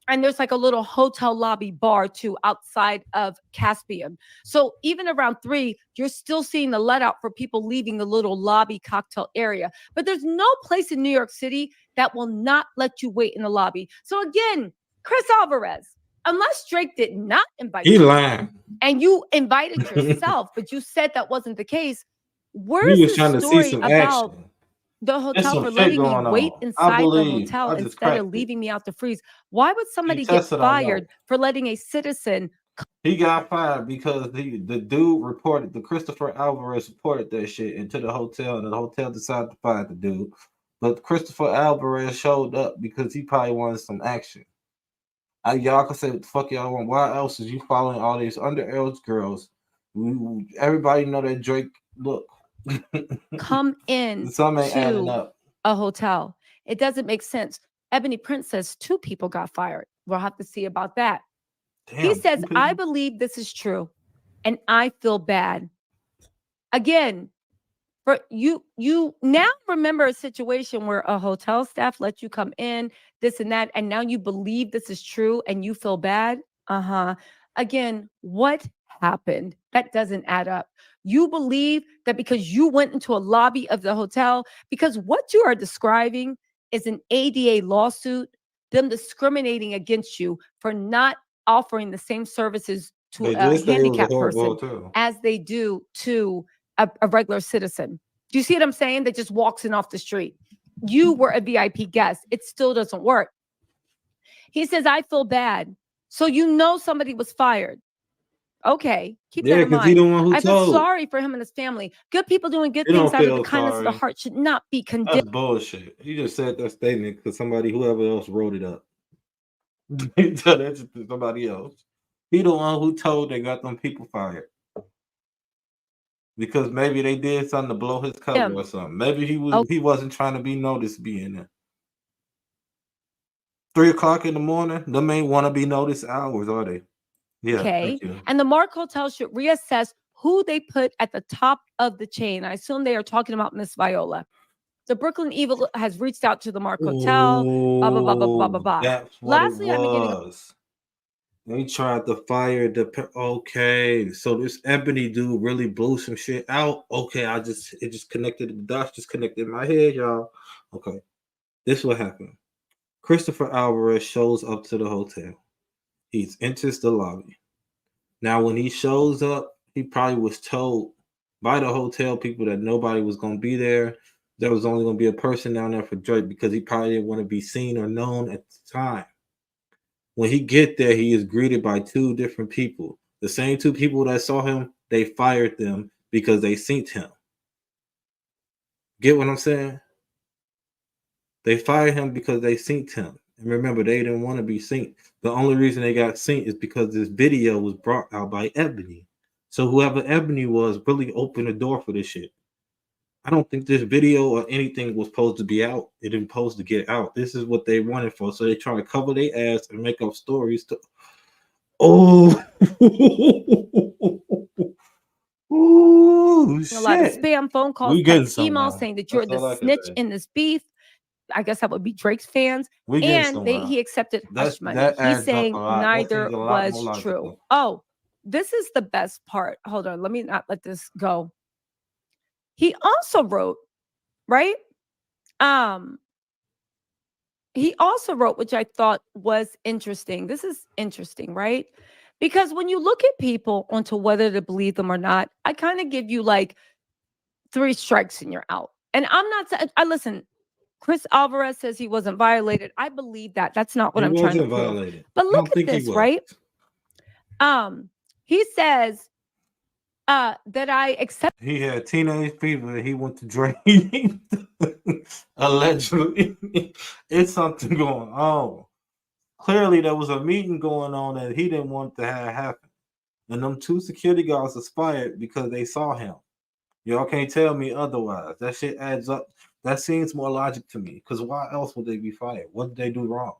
B: And there's like a little hotel lobby bar too outside of Caspian. So even around 3, you're still seeing the let out for people leaving the little lobby cocktail area. But there's no place in New York City that will not let you wait in the lobby. So again, Chris Alvarez, unless Drake did not invite you,
A: lying.
B: And you invited yourself, but you said that wasn't the case. Where's the story about action. The hotel for letting me wait inside the hotel instead of leaving me out to freeze? Why would somebody get fired for letting a citizen?
A: He got fired because the dude reported, the Christopher Alvarez reported that shit into the hotel, and the hotel decided to fire the dude. But Christopher Alvarez showed up because he probably wanted some action. Y'all can say what the fuck y'all want. Why else is you following all these underage girls? Everybody know that Drake look.
B: Come in to a hotel. It doesn't make sense. Ebony Prince says 2 people got fired. We'll have to see about that. Damn, he says, I believe this is true, and I feel bad. Again, for you now remember a situation where a hotel staff let you come in, this and that, and now you believe this is true and you feel bad. Again, what happened? That doesn't add up. You believe that because you went into a lobby of the hotel, because what you are describing is an ADA lawsuit, them discriminating against you for not offering the same services to a handicapped person as they do to a regular citizen. Do you see what I'm saying? That just walks in off the street. You were a VIP guest. It still doesn't work. He says, I feel bad. So you know somebody was fired. Okay, keep that in mind.
A: He the one who
B: I feel sorry for him and his family. Good people doing good things out of the kindness of the heart should not be condemned.
A: That's bullshit. He just said that statement because whoever else wrote it up. He tell that to somebody else. He the one who told they got them people fired. Because maybe they did something to blow his cover or something. Maybe he wasn't trying to be noticed being there. 3 o'clock in the morning, them ain't want to be noticed hours, are they? Yeah.
B: Okay. And the Mark Hotel should reassess who they put at the top of the chain. I assume they are talking about Miss Viola. The Brooklyn Evil has reached out to the Mark Hotel. Blah, blah, blah, blah, blah, blah, blah.
A: That's what
B: Lastly,
A: it was. They tried to fire the. Okay, so this Ebony dude really blew some shit out. Okay, it just connected the dots, just connected in my head, y'all. Okay, this what happened. Christopher Alvarez shows up to the hotel. He enters the lobby. Now, when he shows up, he probably was told by the hotel people that nobody was going to be there. There was only going to be a person down there for Drake because he probably didn't want to be seen or known at the time. When he get there, he is greeted by 2 different people. The same 2 people that saw him, they fired them because they synced him. Get what I'm saying? They fired him because they synced him. And remember, they didn't want to be synced. The only reason they got synced is because this video was brought out by Ebony. So whoever Ebony was really opened the door for this shit. I don't think this video or anything was supposed to be out. It didn't supposed to get out. This is what they wanted for. So they try to cover their ass and make up stories to. Oh, ooh, shit.
B: A lot of spam phone calls, text, emails saying that you're the snitch in this beef. I guess that would be Drake's fans. And he accepted hush money. He's saying neither was true. Oh, this is the best part. Hold on. Let me not let this go. He also wrote, right? He also wrote, which I thought was interesting. This is interesting, right? Because when you look at people onto whether to believe them or not, I kind of give you like 3 strikes and you're out. And I'm not, I listen, Chris Alvarez says he wasn't violated. I believe that. That's not what I'm trying to prove. But look at this, right? He says that I accept.
A: He had teenage fever and he went to Drake. Allegedly. It's something going on. Clearly, there was a meeting going on that he didn't want to have happen. And them 2 security guards was fired because they saw him. Y'all can't tell me otherwise. That shit adds up. That seems more logic to me. Because why else would they be fired? What did they do wrong?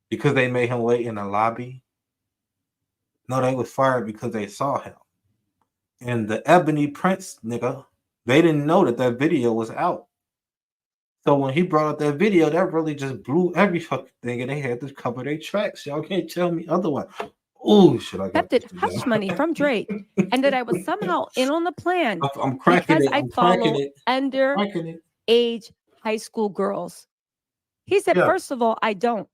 A: Because they made him wait in the lobby? No, they was fired because they saw him. And the Ebony Prince nigga, they didn't know that video was out. So when he brought up that video, that really just blew every fucking thing, and they had to cover their tracks. Y'all can't tell me otherwise. Oh, should I
B: accepted hush money from Drake, and that I was somehow in on the plan
A: I'm cracking
B: because I follow underage high school girls. He said, first of all, I don't.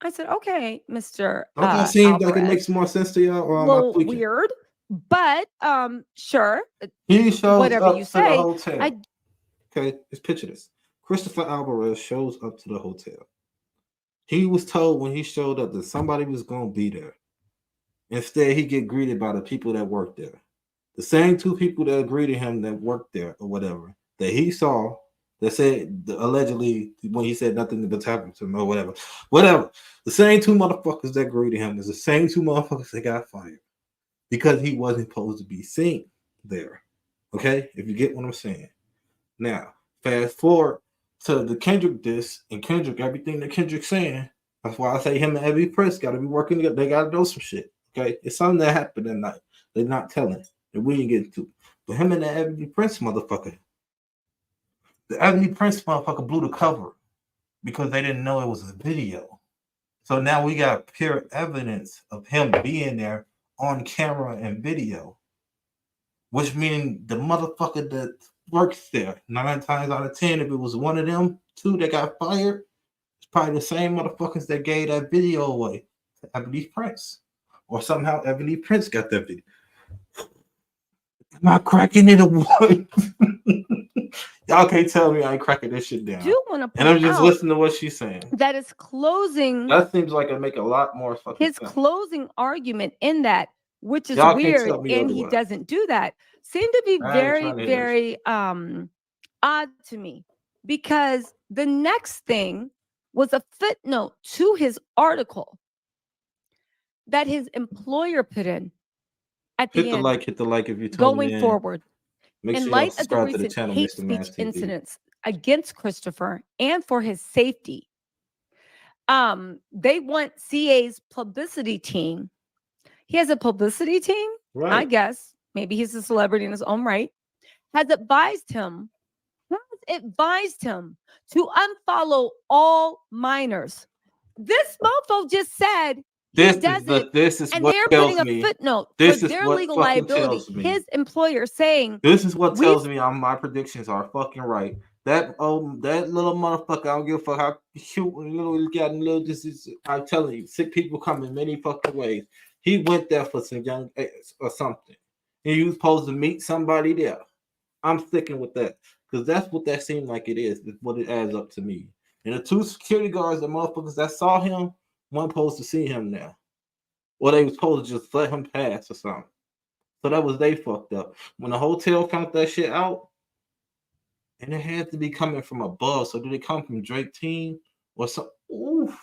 B: I said, okay, Mr.
A: Don't that seem like it makes more sense to y'all? Or
B: a little weird, but sure.
A: He shows
B: whatever
A: up
B: you
A: to
B: say.
A: the hotel. Okay, let's picture this. Christopher Alvarez shows up to the hotel. He was told when he showed up that somebody was going to be there. Instead, he get greeted by the people that worked there. The same 2 people that greeted him that worked there or whatever, that he saw, that said, allegedly, when he said nothing but happened to him or whatever. Whatever. The same 2 motherfuckers that greeted him is the same 2 motherfuckers that got fired. Because he wasn't supposed to be seen there. Okay? If you get what I'm saying. Now, fast forward to the Kendrick diss, and Kendrick, everything that Kendrick's saying, that's why I say him and Ebony Prince got to be working together. They got to know some shit. Okay? It's something that happened that night. They're not telling. And we ain't getting to. But him and the Ebony Prince motherfucker, the Ebony Prince motherfucker blew the cover because they didn't know it was a video. So now we got pure evidence of him being there on camera and video, which means the motherfucker that works there, 9 times out of 10, if it was one of them 2 that got fired, it's probably the same motherfuckers that gave that video away to Ebony Prince. Or somehow Ebony Prince got that video. Am I cracking it or what? Y'all can't tell me I ain't cracking this shit down.
B: I do want to point
A: and I'm just
B: out
A: listening to what she's saying.
B: that is closing.
A: That seems like it make a lot more fucking
B: his
A: sense.
B: Closing argument in that, which is
A: Y'all
B: weird,
A: can't tell me
B: and
A: otherwise.
B: he doesn't do that, seemed to be very,
A: trying to
B: very odd to me, because the next thing was a footnote to his article that his employer put in at the
A: Hit
B: end.
A: the like if you
B: Going forward, In light of the recent hate speech incidents against Christopher and for his safety, they want CA's publicity team. He has a publicity team, right. I guess. Maybe he's a celebrity in his own right. Has advised him to unfollow all minors. This mofo just said
A: this is
B: and
A: what
B: they're
A: tells
B: putting
A: me,
B: a footnote
A: this
B: for
A: is
B: their
A: what
B: legal
A: fucking
B: liability.
A: tells me.
B: His employer saying
A: this is what tells me my predictions are fucking right. That little motherfucker, I don't give a fuck how cute and little got and little this is. I'm telling you, sick people come in many fucking ways. He went there for some young or something, and you was supposed to meet somebody there. I'm sticking with that because that's what that seemed like it is. That's what it adds up to me. And the 2 security guards, the motherfuckers that saw him, weren't supposed to see him now, or they was supposed to just let him pass or something. So that was they fucked up. When the hotel found that shit out, and it had to be coming from above. So did it come from Drake team or something? Oof.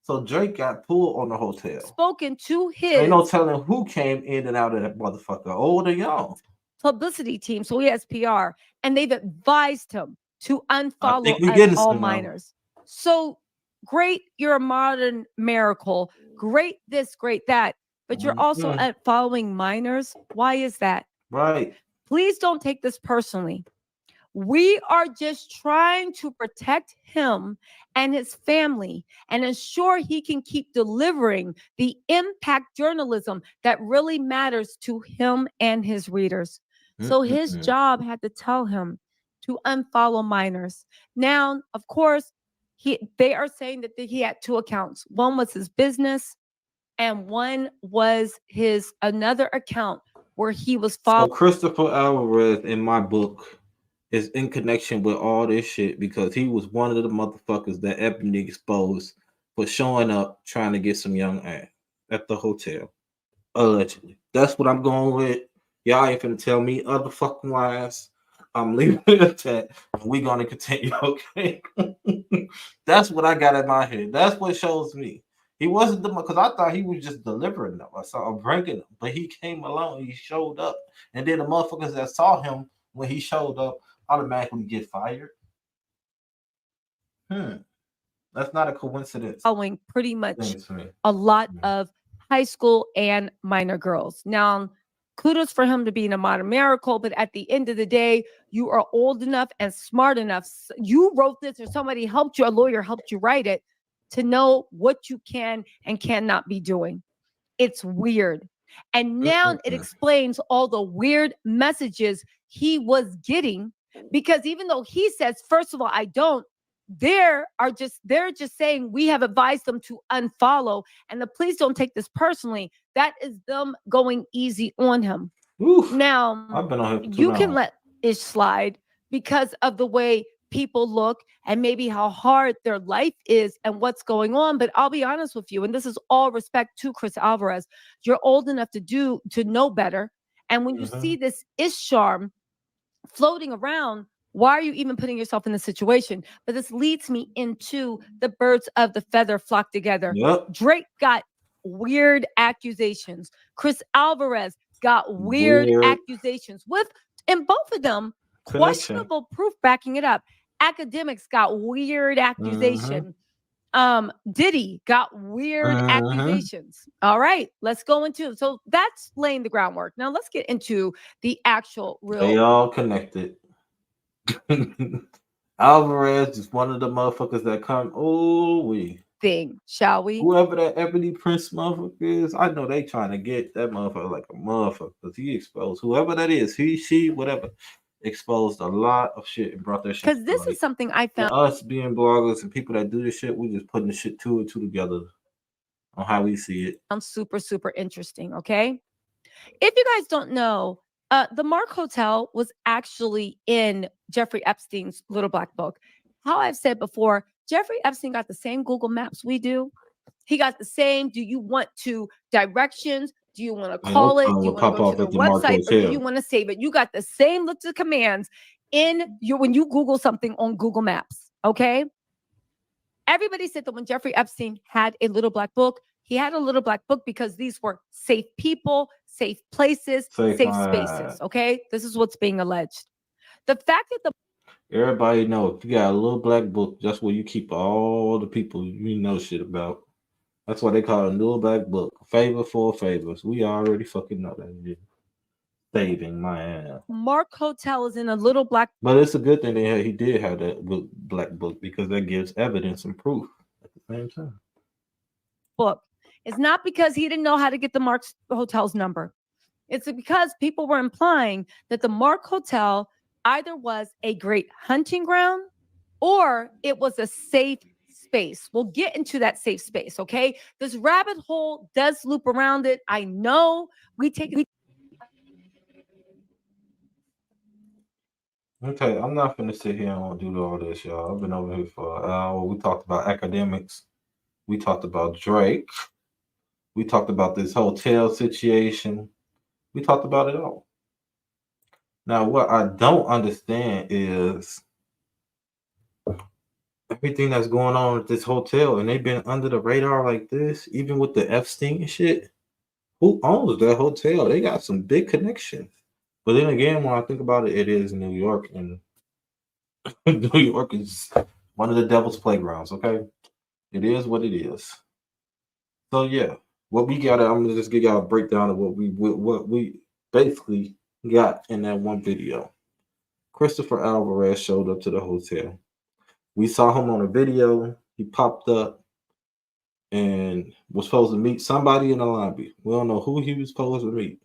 A: So Drake got pulled on the hotel.
B: Spoken to his.
A: Ain't no telling who came in and out of that motherfucker, old or young.
B: Publicity team, so he has PR, and they've advised him to unfollow all minors. So great, you're a modern miracle. Great this, great that, but you're also following minors. Why is that?
A: Right.
B: Please don't take this personally. We are just trying to protect him and his family and ensure he can keep delivering the impact journalism that really matters to him and his readers. So his job had to tell him to unfollow minors. Now, of course, they are saying that he had 2 accounts. One was his business and one was his another account where he was following.
A: So Christopher Alvarez in my book is in connection with all this shit because he was one of the motherfuckers that Ebony exposed for showing up trying to get some young ass at the hotel. Allegedly. That's what I'm going with. Y'all ain't finna tell me other fucking lies. I'm leaving it at that. We're gonna continue, okay? That's what I got in my head. That's what shows me. He wasn't the because I thought he was just delivering them or bringing them, but he came along, he showed up, and then the motherfuckers that saw him when he showed up automatically get fired. That's not a coincidence.
B: Following pretty much a lot of high school and minor girls. Now, kudos for him to be in a modern miracle, but at the end of the day, you are old enough and smart enough. You wrote this or somebody helped you, a lawyer helped you write it to know what you can and cannot be doing. It's weird. And now it explains all the weird messages he was getting because even though he says, first of all, I don't, they're just saying we have advised them to unfollow, and the police don't take this personally. That is them going easy on him.
A: Oof,
B: now
A: I've been on him
B: you can let it slide because of the way people look and maybe how hard their life is and what's going on. But I'll be honest with you, and this is all respect to Chris Alvarez. You're old enough to know better, and when you see this charm floating around, why are you even putting yourself in this situation? But this leads me into the birds of the feather flock together.
A: Yep.
B: Drake got weird accusations. Chris Alvarez got weird accusations and both of them, questionable proof backing it up. Akademiks got weird accusation. Diddy got weird accusations. All right, let's go into so that's laying the groundwork. Now let's get into the actual real.
A: They all connected. Alvarez is one of the motherfuckers that come.
B: Thing, shall we?
A: Whoever that Ebony Prince motherfucker is, I know they trying to get that motherfucker like a motherfucker because he exposed whoever that is, he, she, whatever, exposed a lot of shit and brought that shit.
B: Because this is something I found.
A: And us being bloggers and people that do this shit, we just putting the shit 2 and 2 together on how we see it.
B: Sounds super, super interesting. Okay, if you guys don't know, the Mark Hotel was actually in Jeffrey Epstein's Little Black Book. How I've said before, Jeffrey Epstein got the same Google Maps we do. He got the same. Do you want to directions? Do you want to call it? Do you want to go to the website? Or do you want to save it? You got the same list of commands in when you Google something on Google Maps. Okay. Everybody said that when Jeffrey Epstein had a Little Black Book, He had a little black book because these were safe people, safe places, safe spaces. Okay, this is what's being alleged. The fact that
A: everybody know if you got a little black book, that's where you keep all the people you know shit about. That's why they call it a little black book. Favor for favors. We already fucking know that. Saving my ass.
B: Mark Hotel is in a little black.
A: But it's a good thing that he did have that black book because that gives evidence and proof at the same time.
B: Book. It's not because he didn't know how to get the Mark Hotel's number. It's because people were implying that the Mark Hotel either was a great hunting ground or it was a safe space. We'll get into that safe space, okay? This rabbit hole does loop around it. I know we take it.
A: Okay, I'm not gonna sit here and do all this, y'all. I've been over here for an hour. We talked about academics. We talked about Drake. We talked about this hotel situation. We talked about it all. Now, what I don't understand is everything that's going on at this hotel, and they've been under the radar like this, even with the Epstein and shit. Who owns that hotel? They got some big connections. But then again, when I think about it, it is New York, and New York is one of the devil's playgrounds, okay? It is what it is. So yeah, what we got, I'm gonna just give y'all a breakdown of what we basically got in that one video. Christopher Alvarez showed up to the hotel. We saw him on a video. He popped up and was supposed to meet somebody in the lobby. We don't know who he was supposed to meet.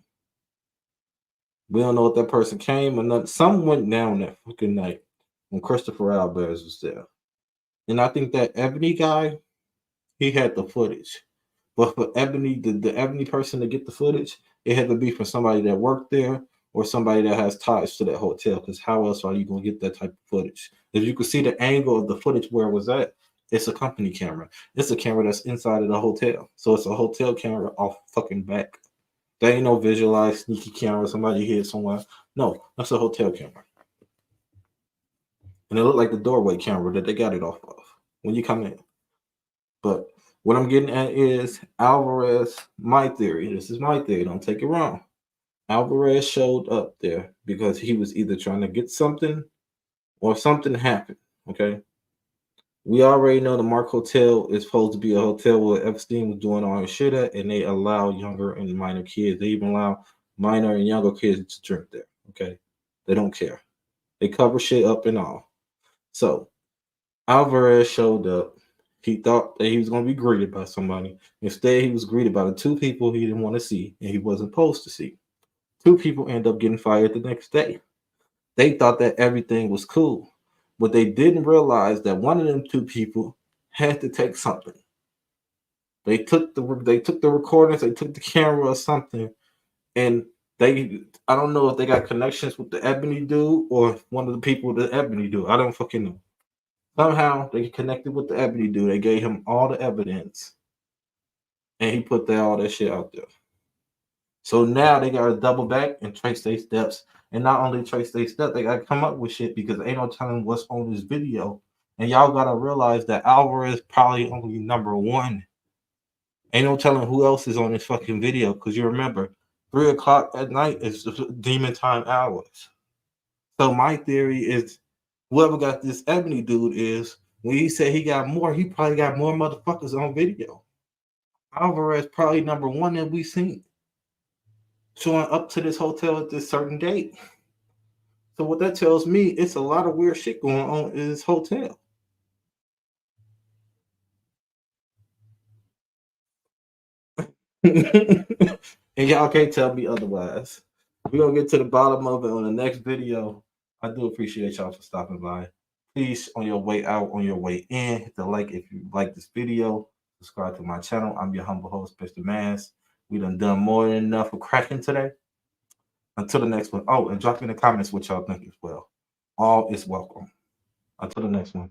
A: We don't know if that person came or not. Something went down that fucking night when Christopher Alvarez was there. And I think that Ebony guy, he had the footage. But for Ebony, the Ebony person to get the footage, it had to be from somebody that worked there or somebody that has ties to that hotel. Because how else are you going to get that type of footage? If you could see the angle of the footage where it was at, it's a company camera. It's a camera that's inside of the hotel. So it's a hotel camera off fucking back. There ain't no visualized sneaky camera, somebody hid somewhere. No, that's a hotel camera. And it looked like the doorway camera that they got it off of when you come in. But what I'm getting at is Alvarez, my theory. This is my theory. Don't take it wrong. Alvarez showed up there because he was either trying to get something or something happened. Okay. We already know the Mark Hotel is supposed to be a hotel where Epstein was doing all his shit at, and they allow younger and minor kids. They even allow minor and younger kids to drink there. Okay. They don't care. They cover shit up and all. So Alvarez showed up. He thought that he was going to be greeted by somebody. Instead, he was greeted by the two people he didn't want to see and he wasn't supposed to see. Two people end up getting fired the next day. They thought that everything was cool, but they didn't realize that one of them two people had to take something. They took the recordings, they took the camera or something, and I don't know if they got connections with the Ebony dude or one of the people with the Ebony dude. I don't fucking know. Somehow they connected with the Ebony dude. They gave him all the evidence, and he put all that shit out there. So now they got to double back and trace their steps. And not only trace their steps, they got to come up with shit because ain't no telling what's on this video. And y'all got to realize that Alvarez probably only number one. Ain't no telling who else is on this fucking video because you remember, 3 o'clock at night is the demon time hours. So my theory is whoever got this Ebony dude is, when he said he got more, he probably got more motherfuckers on video. Alvarez probably number one that we seen showing up to this hotel at this certain date. So what that tells me, it's a lot of weird shit going on in this hotel. And y'all can't tell me otherwise. We're going to get to the bottom of it on the next video. I do appreciate y'all for stopping by. Please, on your way out, on your way in, hit the like if you like this video. Subscribe to my channel. I'm your humble host, Mr. Mans. We done more than enough for cracking today. Until the next one. Oh, and drop in the comments what y'all think as well. All is welcome. Until the next one.